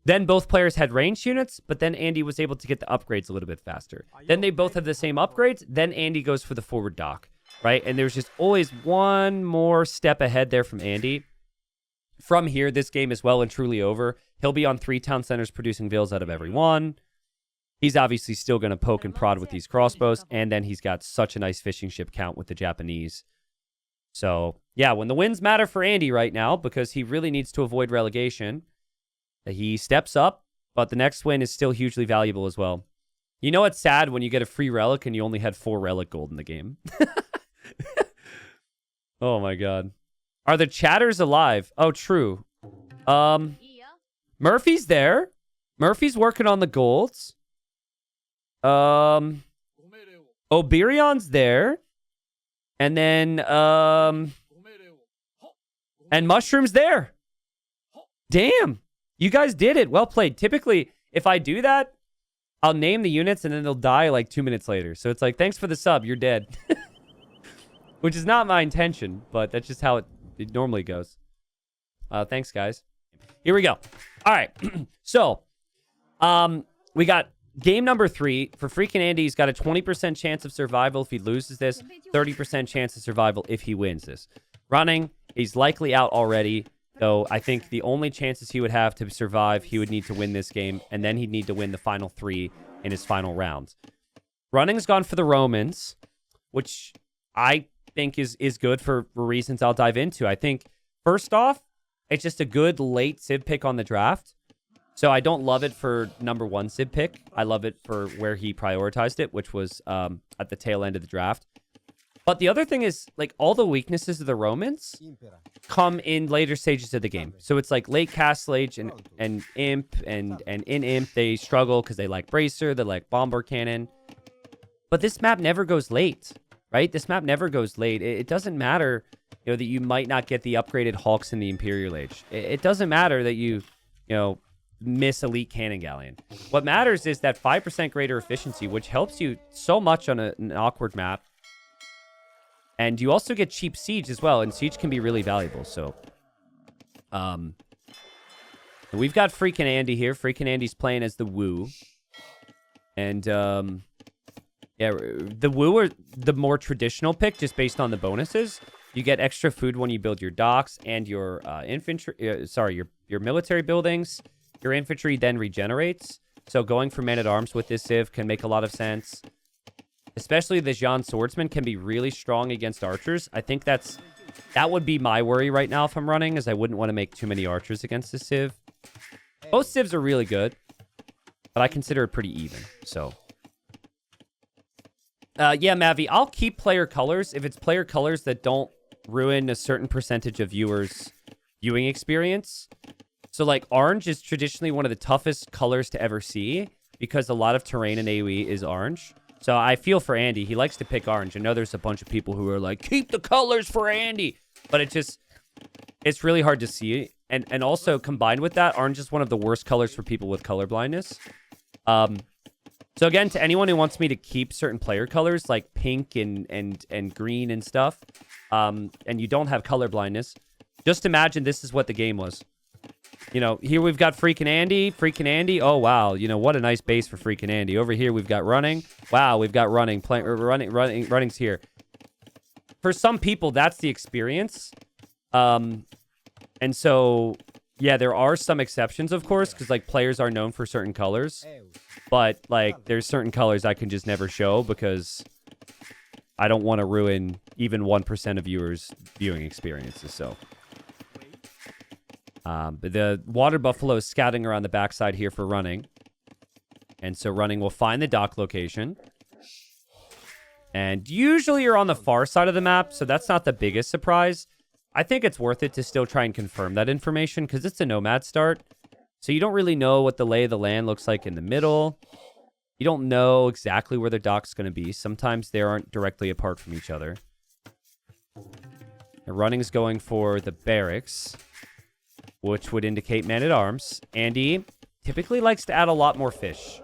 Then both players had ranged units, but then Andy was able to get the upgrades a little bit faster. Then they both have the same upgrades. Then Andy goes for the forward dock, right? And there's just always one more step ahead there from Andy. From here, this game is well and truly over. He'll be on 3 town centers producing vills out of every one. He's obviously still going to poke and prod with these crossbows. And then he's got such a nice fishing ship count with the Japanese. So, yeah, when the wins matter for Andy right now, because he really needs to avoid relegation, he steps up, but the next win is still hugely valuable as well. You know it's sad when you get a free relic and you only had 4 relic gold in the game. Oh, my God. Are the chatters alive? Oh, true. Murphy's there. Murphy's working on the golds. Oberion's there. And then, and Mushroom's there. Damn. You guys did it. Well played. Typically, if I do that, I'll name the units and then they'll die like 2 minutes later. So it's like, thanks for the sub. You're dead. Which is not my intention, but that's just how it normally goes. Thanks, guys. Here we go. All right. So, we got game number 3. For FreakinAndy, he's got a 20% chance of survival if he loses this. 30% chance of survival if he wins this. Running, he's likely out already. Though I think the only chances he would have to survive, he would need to win this game. And then he'd need to win the final 3 in his final round. Running's gone for the Romans, which I think is good for reasons I'll dive into. I think, first off, it's just a good late Civ pick on the draft. So I don't love it for number 1 Civ pick. I love it for where he prioritized it, which was at the tail end of the draft. But the other thing is, like, all the weaknesses of the Romans come in later stages of the game. So it's like late Castle Age and Imp, and in Imp, they struggle because they like Bracer, they like Bomber Cannon. But this map never goes late, right? This map never goes late. It doesn't matter, you know, that you might not get the upgraded Hawks in the Imperial Age. It doesn't matter that you miss Elite Cannon Galleon. What matters is that 5% greater efficiency, which helps you so much on an awkward map. And you also get cheap Siege as well, and Siege can be really valuable. So, And we've got FreakinAndy here. FreakinAndy's playing as the Woo. And, yeah, the Woo are the more traditional pick just based on the bonuses. You get extra food when you build your docks and your infantry, your military buildings. Your infantry then regenerates. So going for man-at-arms with this civ can make a lot of sense. Especially the Jean Swordsman can be really strong against archers. I think that would be my worry right now if I'm running, is I wouldn't want to make too many archers against this civ. Both civs are really good, but I consider it pretty even, so. Yeah, Mavi, I'll keep player colors if it's player colors that don't ruin a certain percentage of viewers' viewing experience. So, like, orange is traditionally one of the toughest colors to ever see because a lot of terrain in AoE is orange. So I feel for Andy. He likes to pick orange. I know there's a bunch of people who are like, keep the colors for Andy. But it's really hard to see. And also, combined with that, orange is one of the worst colors for people with color blindness. So again, to anyone who wants me to keep certain player colors, like pink and green and stuff, and you don't have color blindness, just imagine this is what the game was. You know, here we've got FreakinAndy. FreakinAndy. Oh, wow. You know, what a nice base for FreakinAndy. Over here, we've got running. Wow, we've got running. Running's here. For some people, that's the experience. And so, yeah, there are some exceptions, of course, because, like, players are known for certain colors. But, like, there's certain colors I can just never show because I don't want to ruin even 1% of viewers' viewing experiences, so... But the water buffalo is scouting around the backside here for running. And so running will find the dock location. And usually you're on the far side of the map, so that's not the biggest surprise. I think it's worth it to still try and confirm that information because it's a Nomad start. So you don't really know what the lay of the land looks like in the middle. You don't know exactly where the dock's going to be. Sometimes they aren't directly apart from each other. The running's going for the barracks, which would indicate man-at-arms. Andy typically likes to add a lot more fish.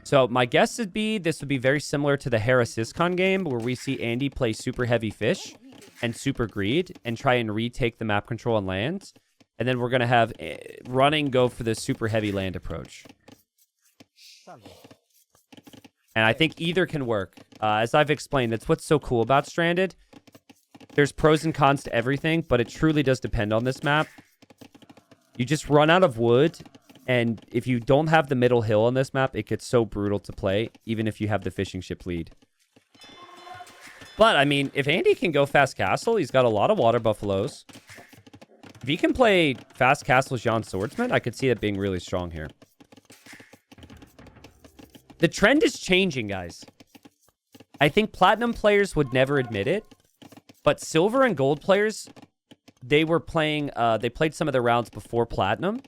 So my guess would be this would be very similar to the Hera Syscon game, where we see Andy play super heavy fish and super greed and try and retake the map control on land. And then we're going to have running go for the super heavy land approach. And I think either can work. As I've explained, that's what's so cool about Stranded. There's pros and cons to everything, but it truly does depend on this map. You just run out of wood, and if you don't have the middle hill on this map, it gets so brutal to play, even if you have the fishing ship lead. But, I mean, if Andy can go fast castle, he's got a lot of water buffaloes. If he can play fast castle Jean Swordsman, I could see it being really strong here. The trend is changing, guys. I think platinum players would never admit it. But silver and gold players, they were playing, they played some of the rounds before platinum.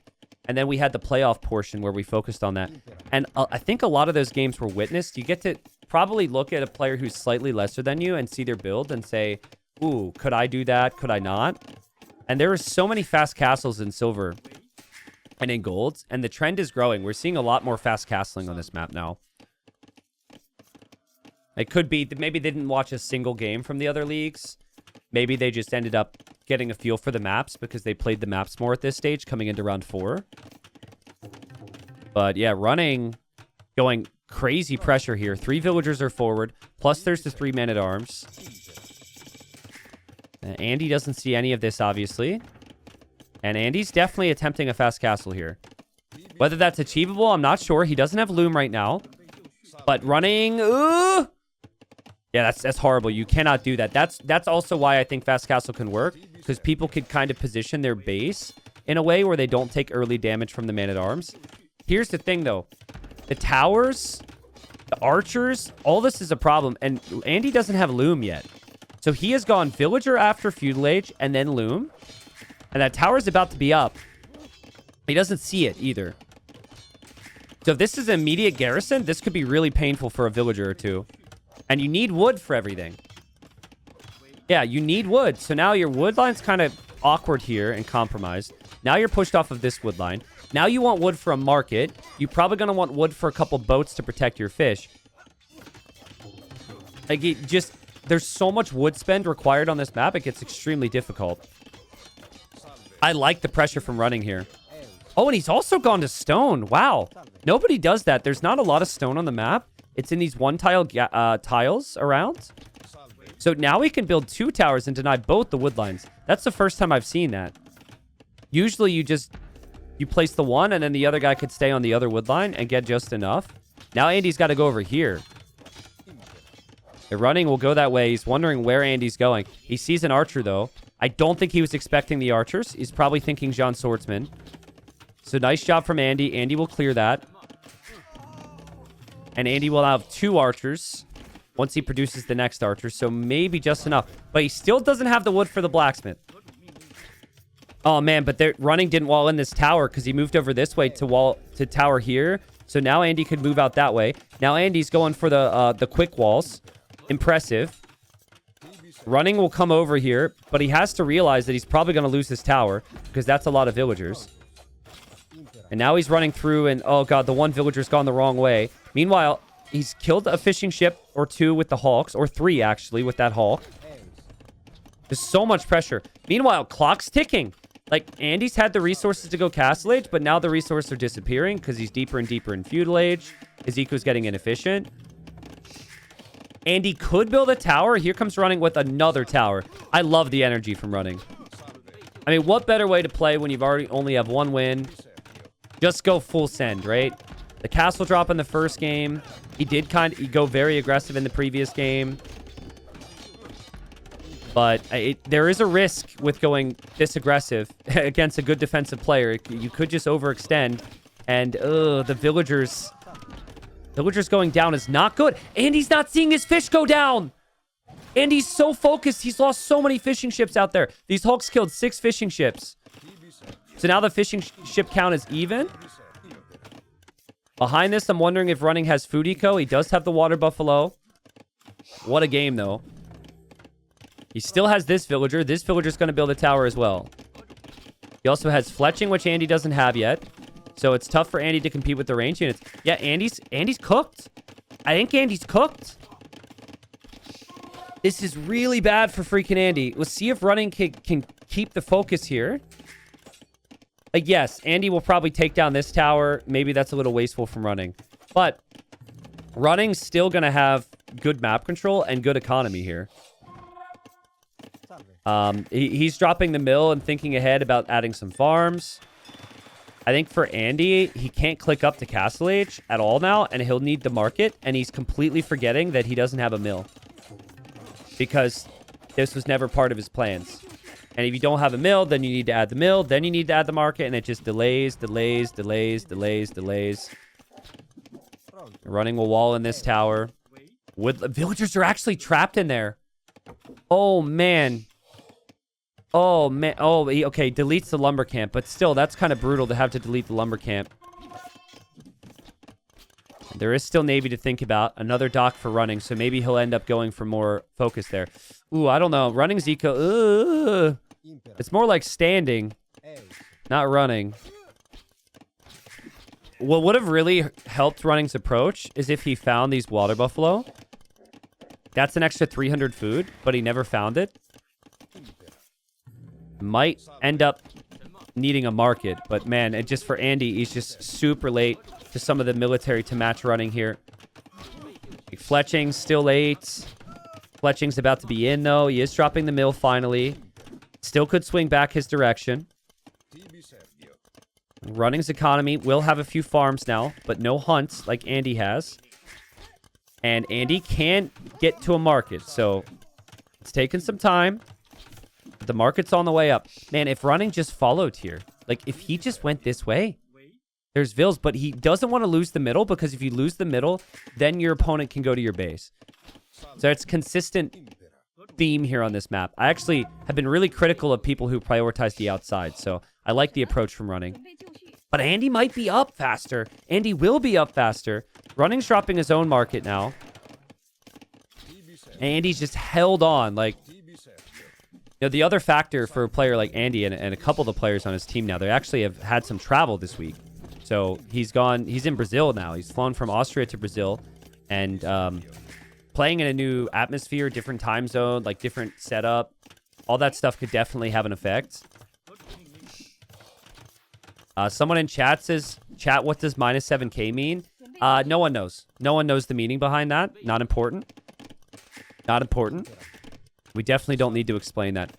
And then we had the playoff portion where we focused on that. And I think a lot of those games were witnessed. You get to probably look at a player who's slightly lesser than you and see their build and say, ooh, could I do that? Could I not? And there are so many fast castles in silver and in golds. And the trend is growing. We're seeing a lot more fast castling on this map now. It could be that maybe they didn't watch a single game from the other leagues. Maybe they just ended up getting a feel for the maps because they played the maps more at this stage coming into round 4. But yeah, running, going crazy pressure here. 3 villagers are forward. Plus there's the 3 men-at-arms. Andy doesn't see any of this, obviously. And Andy's definitely attempting a fast castle here. Whether that's achievable, I'm not sure. He doesn't have loom right now. But running... Yeah, that's horrible. You cannot do that. That's also why I think fast castle can work, because people could kind of position their base in a way where they don't take early damage from the man-at-arms. Here's the thing, though. The towers, the archers, all this is a problem, and Andy doesn't have loom yet. So he has gone villager after feudal age and then loom, and that tower's about to be up. He doesn't see it either. So if this is an immediate garrison, this could be really painful for a villager or two. And you need wood for everything. Yeah, you need wood. So now your wood line's kind of awkward here and compromised. Now you're pushed off of this wood line. Now you want wood for a market. You're probably going to want wood for a couple boats to protect your fish. Like, there's so much wood spend required on this map, it gets extremely difficult. I like the pressure from running here. Oh, and he's also gone to stone. Wow. Nobody does that. There's not a lot of stone on the map. It's in these one tile tiles around. So now we can build 2 towers and deny both the wood lines. That's the first time I've seen that. Usually you place the one and then the other guy could stay on the other wood line and get just enough. Now Andy's got to go over here. The running will go that way. He's wondering where Andy's going. He sees an archer, though. I don't think he was expecting the archers. He's probably thinking John Swordsman. So nice job from Andy. Andy will clear that. And Andy will have 2 archers once he produces the next archer. So maybe just enough. But he still doesn't have the wood for the blacksmith. Oh, man. But running didn't wall in this tower because he moved over this way to tower here. So now Andy could move out that way. Now Andy's going for the quick walls. Impressive. Running will come over here, but he has to realize that he's probably going to lose his tower because that's a lot of villagers. And now he's running through and, oh god, the one villager's gone the wrong way. Meanwhile, he's killed a fishing ship or 2 with the hawks, or 3 actually with that hawk. There's so much pressure. Meanwhile, clock's ticking. Like, Andy's had the resources to go Castle Age, but now the resources are disappearing because he's deeper and deeper in Feudal Age. His eco's getting inefficient. Andy could build a tower. Here comes running with another tower. I love the energy from running. I mean, what better way to play when you've only have 1 win? Just go full send, right? The castle drop in the first game. He did go very aggressive in the previous game. But there is a risk with going this aggressive against a good defensive player. You could just overextend. And, the villagers... Villagers going down is not good. Andy's not seeing his fish go down. Andy's so focused. He's lost so many fishing ships out there. These Hulks killed 6 fishing ships. So now the fishing ship count is even. Behind this, I'm wondering if running has food eco. He does have the water buffalo. What a game, though. He still has this villager. This villager's going to build a tower as well. He also has fletching, which Andy doesn't have yet. So it's tough for Andy to compete with the range units. Yeah, Andy's cooked. I think Andy's cooked. This is really bad for FreakinAndy. Let's see if running can keep the focus here. Yes, Andy will probably take down this tower. Maybe that's a little wasteful from running. But running's still going to have good map control and good economy here. He's dropping the mill and thinking ahead about adding some farms. I think for Andy, he can't click up to Castle Age at all now, and he'll need the market, and he's completely forgetting that he doesn't have a mill. Because this was never part of his plans. And if you don't have a mill, then you need to add the mill, then you need to add the market, and it just delays. Running will wall in this tower. Villagers are actually trapped in there. Oh, man. Oh, man. Oh, okay. Deletes the lumber camp. But still, that's kind of brutal to have to delete the lumber camp. There is still Navy to think about. Another dock for running. So maybe he'll end up going for more focus there. Ooh, I don't know. Running's eco. It's more like standing. Not running. What would have really helped running's approach is if he found these water buffalo. That's an extra 300 food. But he never found it. Might end up needing a market, but man, it just for Andy, he's just super late to some of the military to match running here. Fletching's still late. Fletching's about to be in, though. He is dropping the mill finally. Still could swing back his direction. Running's economy will have a few farms now, but no hunts like Andy has. And Andy can't get to a market, so it's taking some time. The market's on the way up. Man, if running just followed here, like if he just went this way, there's vills, but he doesn't want to lose the middle because if you lose the middle, then your opponent can go to your base. So it's consistent theme here on this map. I actually have been really critical of people who prioritize the outside, so I like the approach from running. But Andy might be up faster. Andy will be up faster. Running's dropping his own market now. And Andy's just held on, like... You know, the other factor for a player like Andy and a couple of the players on his team now, they actually have had some travel this week. So he's in Brazil now. He's flown from Austria to Brazil and playing in a new atmosphere, different time zone, like different setup. All that stuff could definitely have an effect. Someone in chat says, chat, what does minus 7k mean? No one knows. No one knows the meaning behind that. Not important. Not important. We definitely don't need to explain that.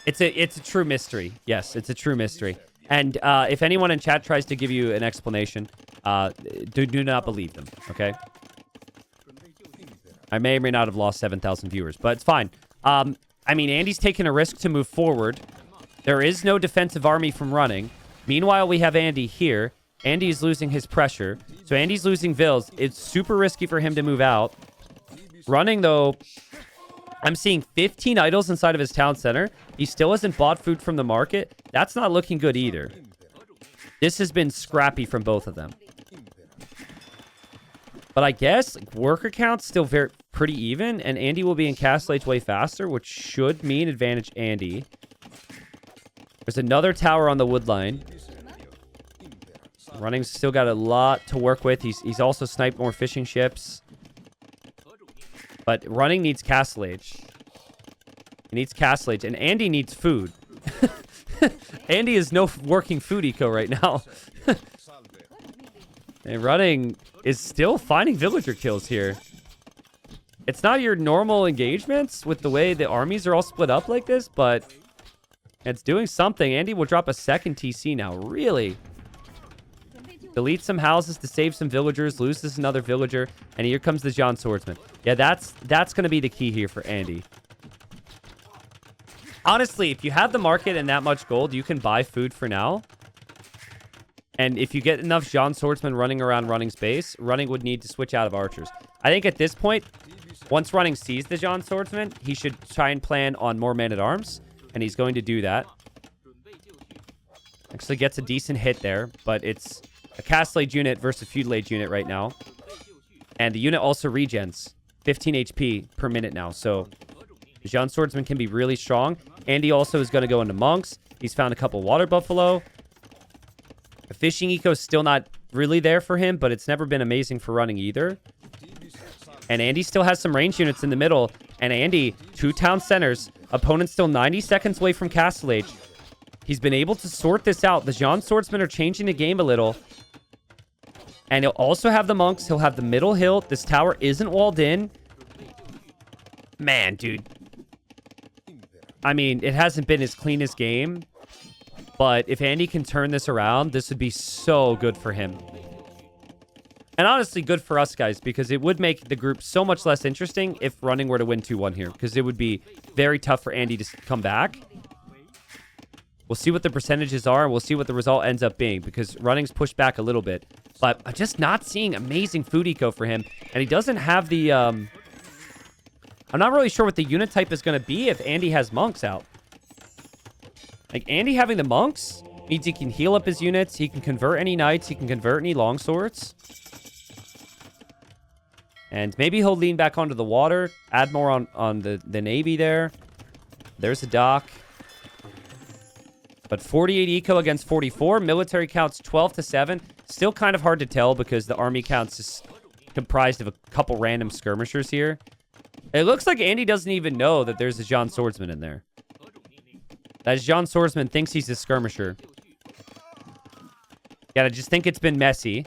It's a true mystery. Yes, it's a true mystery. And if anyone in chat tries to give you an explanation, do not believe them, okay? I may or may not have lost 7,000 viewers, but it's fine. I mean, Andy's taking a risk to move forward. There is no defensive army from running. Meanwhile, we have Andy here. Andy's losing his pressure. So Andy's losing Vils. It's super risky for him to move out. Running, though, I'm seeing 15 idols inside of his town center. He still hasn't bought food from the market. That's not looking good either. This has been scrappy from both of them. But I guess like, worker count's still pretty even, and Andy will be in Castle Age way faster, which should mean advantage Andy. There's another tower on the wood line. Running's still got a lot to work with. He's also sniped more fishing ships. But Running needs Castle Age. He needs Castle Age, and Andy needs food. Andy is no working food eco right now. And Running is still finding villager kills here. It's not your normal engagements with the way the armies are all split up like this, but it's doing something. Andy will drop a second TC now. Really? Delete some houses to save some villagers, loses another villager, and here comes the John Swordsman. Yeah, that's going to be the key here for Andy. Honestly, if you have the market and that much gold, you can buy food for now. And if you get enough John Swordsman running around Running's base, Running would need to switch out of archers. I think at this point, once Running sees the John Swordsman, he should try and plan on more men-at-arms, and he's going to do that. Actually gets a decent hit there, but it's a Castle Age unit versus a Feudal Age unit right now. And the unit also regens 15 HP per minute now, so the John Swordsman can be really strong. Andy also is going to go into monks. He's found a couple water buffalo. The fishing eco is still not really there for him, but it's never been amazing for Running either. And Andy still has some range units in the middle. And Andy, 2 town centers. Opponent still 90 seconds away from Castle Age. He's been able to sort this out. The John Swordsmen are changing the game a little. And he'll also have the monks. He'll have the middle hill. This tower isn't walled in. Man, dude. I mean, it hasn't been his cleanest game. But if Andy can turn this around, this would be so good for him. And honestly, good for us, guys, because it would make the group so much less interesting if Running were to win 2-1 here. Because it would be very tough for Andy to come back. We'll see what the percentages are, and we'll see what the result ends up being. Because Running's pushed back a little bit. But I'm just not seeing amazing food eco for him. And he doesn't have the... I'm not really sure what the unit type is going to be if Andy has monks out. Like, Andy having the monks means he can heal up his units. He can convert any knights. He can convert any longswords. And maybe he'll lean back onto the water. Add more on the navy there. There's a dock. But 48 eco against 44. Military counts 12-7. Still kind of hard to tell because the army counts is comprised of a couple random skirmishers here. It looks like Andy doesn't even know that there's a John Swordsman in there. That John Swordsman thinks he's a skirmisher. Yeah, I just think it's been messy.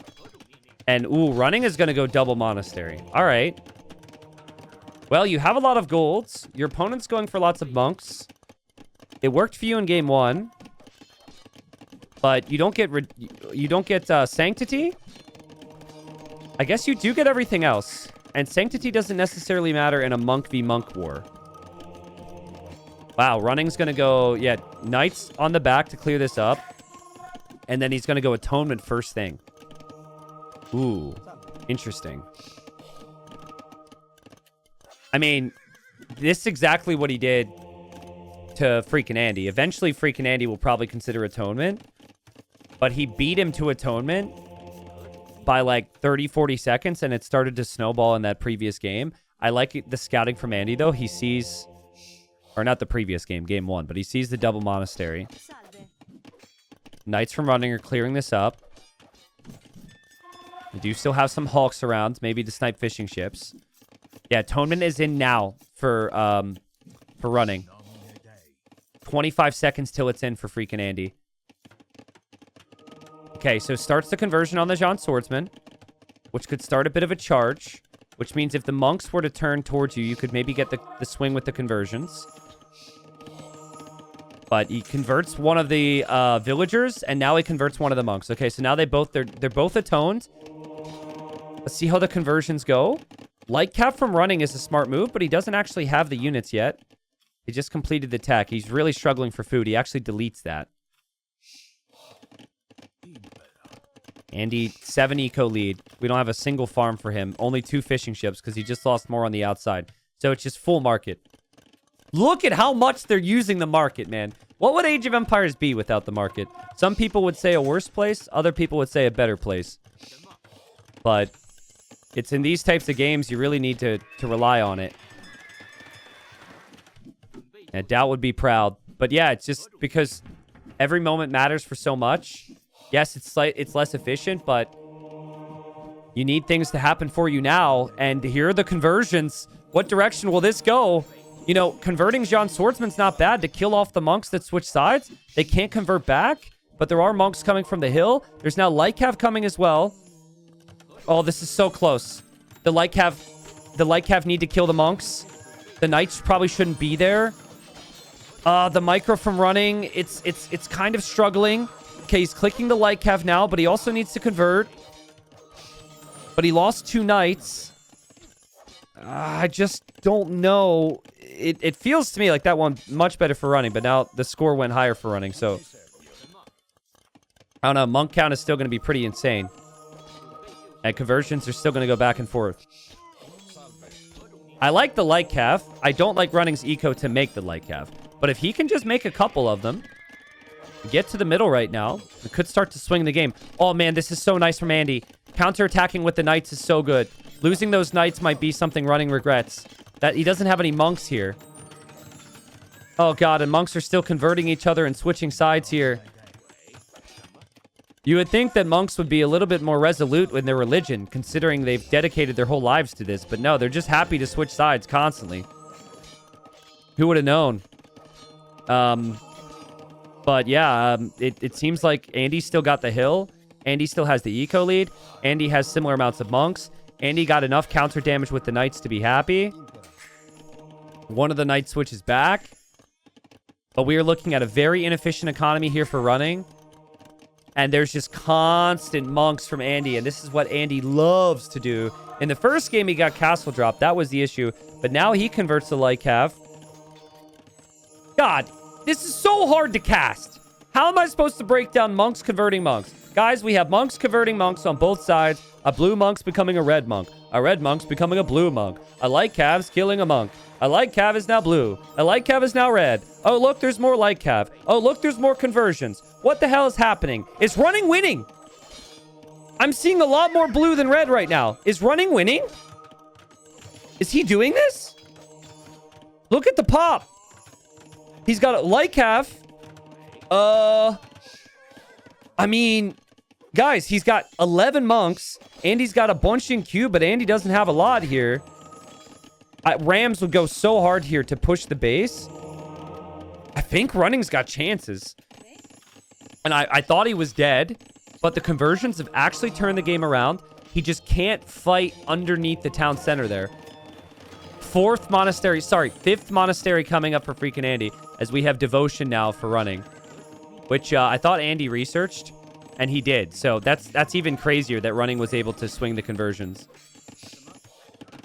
And, ooh, Running is going to go double monastery. All right. Well, you have a lot of golds. Your opponent's going for lots of monks. It worked for you in game 1. But you don't get Sanctity. I guess you do get everything else. And Sanctity doesn't necessarily matter in a monk v monk war. Wow, Running's going to go, yeah, Knights on the back to clear this up. And then he's going to go Atonement first thing. Ooh, interesting. I mean, this is exactly what he did to FreakinAndy. Eventually, FreakinAndy will probably consider Atonement. But he beat him to Atonement by like 30, 40 seconds, and it started to snowball in that previous game. I like the scouting from Andy, though. He sees... Or not the previous game, game 1, but he sees the double monastery. Knights from Running are clearing this up. We do still have some Hawks around, maybe to snipe fishing ships. Yeah, Atonement is in now for Running. 25 seconds till it's in for FreakinAndy. Okay, so starts the conversion on the Jean Swordsman, which could start a bit of a charge, which means if the monks were to turn towards you, you could maybe get the swing with the conversions. But he converts one of the villagers, and now he converts one of the monks. Okay, so now they're both atoned. Let's see how the conversions go. Light cap from running is a smart move, but he doesn't actually have the units yet. He just completed the tech. He's really struggling for food. He actually deletes that. Andy, 7 eco lead. We don't have a single farm for him. Only 2 fishing ships because he just lost more on the outside. So it's just full market. Look at how much they're using the market, man. What would Age of Empires be without the market? Some people would say a worse place. Other people would say a better place. But it's in these types of games you really need to rely on it. And Doubt would be proud. But yeah, it's just because every moment matters for so much. Yes, it's less efficient, but you need things to happen for you now. And here are the conversions. What direction will this go? You know, converting Jean Swordsman's not bad to kill off the monks that switch sides. They can't convert back, but there are monks coming from the hill. There's now Light Cav coming as well. Oh, this is so close. The Light Cav need to kill the monks. The knights probably shouldn't be there. The micro from running, it's kind of struggling. Okay, he's clicking the Light Cav now, but he also needs to convert. But he lost 2 knights. I just don't know. It feels to me like that one much better for running, but now the score went higher for running, so... I don't know, monk count is still going to be pretty insane. And conversions are still going to go back and forth. I like the Light Cav. I don't like running's eco to make the Light Cav. But if he can just make a couple of them... Get to the middle right now. It could start to swing the game. Oh, man, this is so nice from Andy. Counter-attacking with the knights is so good. Losing those knights might be something running regrets. That he doesn't have any monks here. Oh, God, and monks are still converting each other and switching sides here. You would think that monks would be a little bit more resolute in their religion, considering they've dedicated their whole lives to this. But no, they're just happy to switch sides constantly. Who would have known? But yeah, it seems like Andy still got the hill. Andy still has the eco lead. Andy has similar amounts of monks. Andy got enough counter damage with the knights to be happy. One of the knights switches back. But we are looking at a very inefficient economy here for running. And there's just constant monks from Andy. And this is what Andy loves to do. In the first game, he got castle drop. That was the issue. But now he converts the Light Cav. God, this is so hard to cast. How am I supposed to break down monks converting monks? Guys, we have monks converting monks on both sides. A blue monk's becoming a red monk. A red monk's becoming a blue monk. A Light Cav's killing a monk. A Light Cav is now blue. A Light Cav is now red. Oh, look, there's more Light Cav. Oh, look, there's more conversions. What the hell is happening? Is running winning? I'm seeing a lot more blue than red right now. Is running winning? Is he doing this? Look at the pop. He's got a Light Cav. I mean, guys, he's got 11 monks. Andy's got a bunch in queue, but Andy doesn't have a lot here. Rams would go so hard here to push the base. I think running's got chances. And I thought he was dead, but the conversions have actually turned the game around. He just can't fight underneath the town center there. Fifth monastery coming up for FreakinAndy, as we have devotion now for running, which I thought Andy researched, and he did. So that's even crazier that running was able to swing the conversions.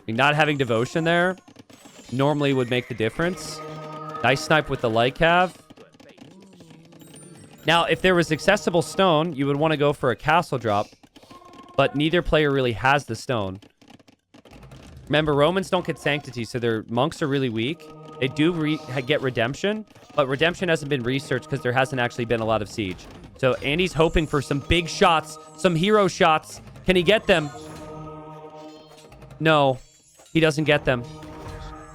Not having devotion there normally would make the difference. Nice snipe with the Light Cav. Now, if there was accessible stone, you would want to go for a castle drop, but neither player really has the stone. Remember, Romans don't get sanctity, so their monks are really weak. They do get redemption, but redemption hasn't been researched because there hasn't actually been a lot of siege. So Andy's hoping for some big shots, some hero shots. Can he get them? No, he doesn't get them.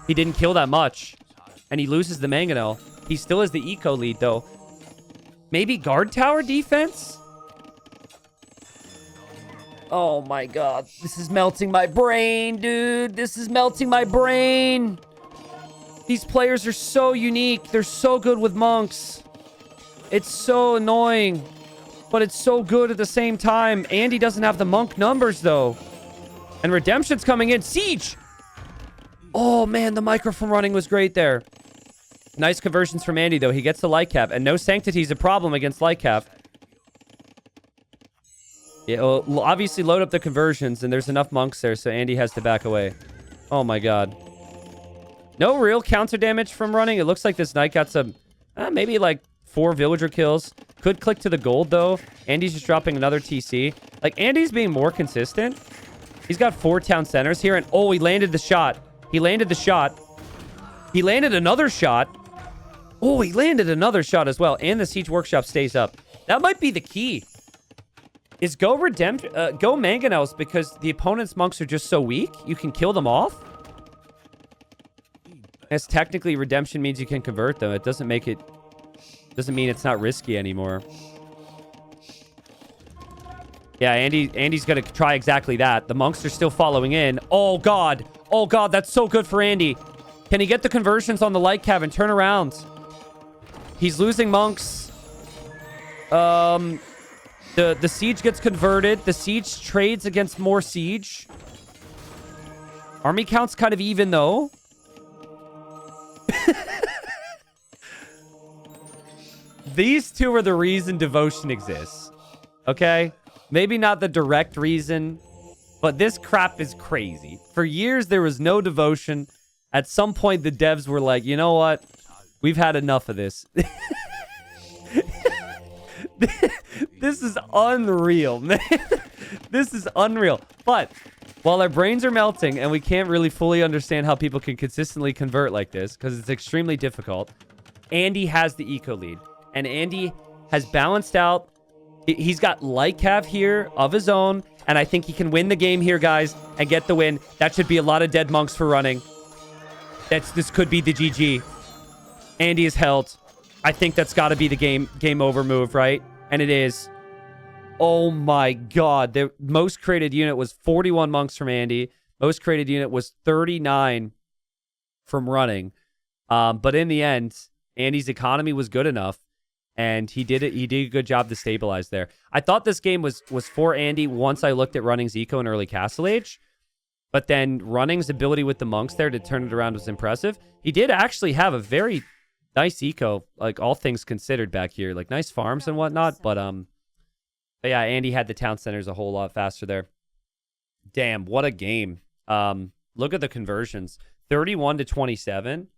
He didn't kill that much, and he loses the mangonel. He still has the eco lead, though. Maybe guard tower defense? Oh my god. This is melting my brain, dude. This is melting my brain. These players are so unique. They're so good with monks. It's so annoying. but it's so good at the same time. Andy doesn't have the monk numbers, though. And Redemption's coming in. Siege! Oh, man, the micro from running was great there. Nice conversions from Andy, though. He gets the light cap, and no Sanctity is a problem against light cap. Yeah, well, obviously load up the conversions, and there's enough monks there, so Andy has to back away. Oh, my God. No real counter damage from running. It looks like this knight got some, maybe like 4 villager kills. Could click to the gold, though. Andy's just dropping another TC. Like, Andy's being more consistent. He's got 4 town centers here, and oh, he landed the shot. He landed the shot. He landed another shot. Oh, he landed another shot as well, and the Siege Workshop stays up. That might be the key. Is go Mangonels because the opponent's monks are just so weak, you can kill them off? As technically, Redemption means you can convert them. It doesn't make it... Doesn't mean it's not risky anymore. Yeah, Andy's going to try exactly that. The monks are still following in. Oh, God. Oh, God, that's so good for Andy. Can he get the conversions on the light cab and turn around? He's losing monks. The siege gets converted. The siege trades against more siege. Army count's kind of even, though. These two are the reason devotion exists. Okay? Maybe not the direct reason, but this crap is crazy. For years, there was no devotion. At some point, the devs were like, you know what? We've had enough of this. This is unreal, man. This is unreal. But while our brains are melting and we can't really fully understand how people can consistently convert like this, because it's extremely difficult, Andy has the eco lead. And Andy has balanced out. He's got light cav here of his own. And I think he can win the game here, guys, and get the win. That should be a lot of dead monks for running. This could be the GG. Andy is held. I think that's got to be the game over move, right? And it is. Oh my God. The most created unit was 41 monks from Andy. Most created unit was 39 from running. But in the end, Andy's economy was good enough. And he did it. He did a good job to stabilize there. I thought this game was for Andy once I looked at Running's eco in early Castle Age. But then Running's ability with the monks there to turn it around was impressive. He did actually have a very nice eco, like all things considered back here. Like nice farms and whatnot. But yeah, Andy had the town centers a whole lot faster there. Damn, what a game. Look at the conversions. 31 to 27.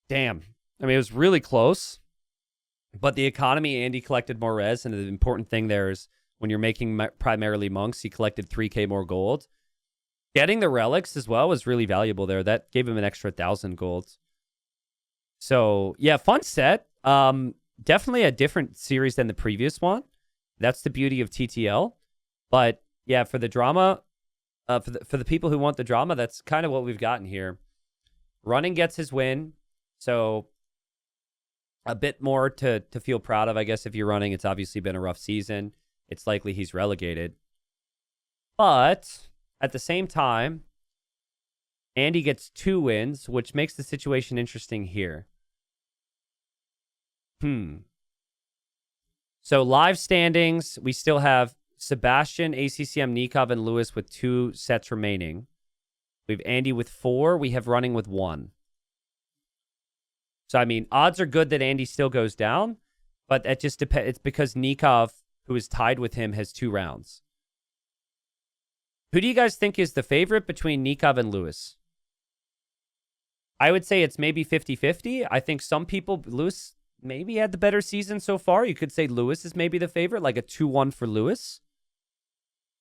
Damn. I mean, it was really close. But the economy, Andy collected more res, and the important thing there is when you're making primarily monks, he collected 3k more gold. Getting the relics as well was really valuable there. That gave him an extra 1,000 gold. So, yeah, fun set. Definitely a different series than the previous one. That's the beauty of TTL. But, yeah, for the drama, for the people who want the drama, that's kind of what we've gotten here. Running gets his win, so... a bit more to feel proud of, I guess, if you're running. It's obviously been a rough season. It's likely he's relegated. But at the same time, Andy gets 2 wins, which makes the situation interesting here. So live standings, we still have Sebastian, ACCM, Nikov, and Lewis with 2 sets remaining. We have Andy with 4. We have Running with 1. So, I mean, odds are good that Andy still goes down, but it just depends. It's because Nikov, who is tied with him, has 2 rounds. Who do you guys think is the favorite between Nikov and Lewis? I would say it's maybe 50-50. I think some people, Lewis maybe had the better season so far. You could say Lewis is maybe the favorite, like a 2-1 for Lewis.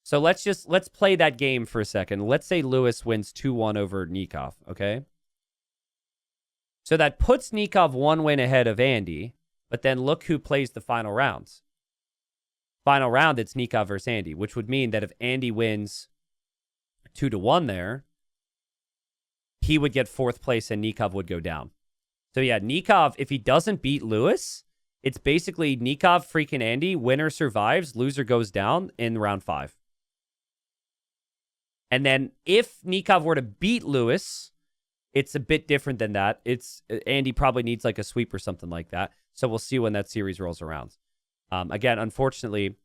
So let's play that game for a second. Let's say Lewis wins 2-1 over Nikov, okay? So that puts Nikov 1 win ahead of Andy, but then look who plays the final rounds. Final round, it's Nikov versus Andy, which would mean that if Andy wins 2-1 there, he would get 4th place and Nikov would go down. So yeah, Nikov, if he doesn't beat Lewis, it's basically Nikov, FreakinAndy, winner survives, loser goes down in round 5. And then if Nikov were to beat Lewis... it's a bit different than that. It's Andy probably needs like a sweep or something like that. So we'll see when that series rolls around. Again, unfortunately,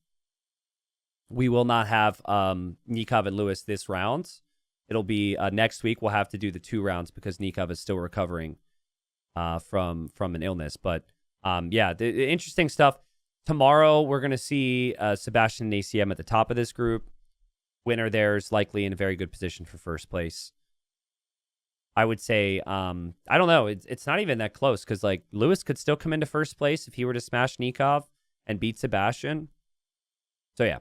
we will not have Nikov and Lewis this round. It'll be next week. We'll have to do the 2 rounds because Nikov is still recovering from an illness. But yeah, the interesting stuff. Tomorrow, we're going to see Sebastian and ACM at the top of this group. Winner there is likely in a very good position for first place. I would say, I don't know. It's not even that close because like Lewis could still come into first place if he were to smash Nikov and beat Sebastian. So yeah,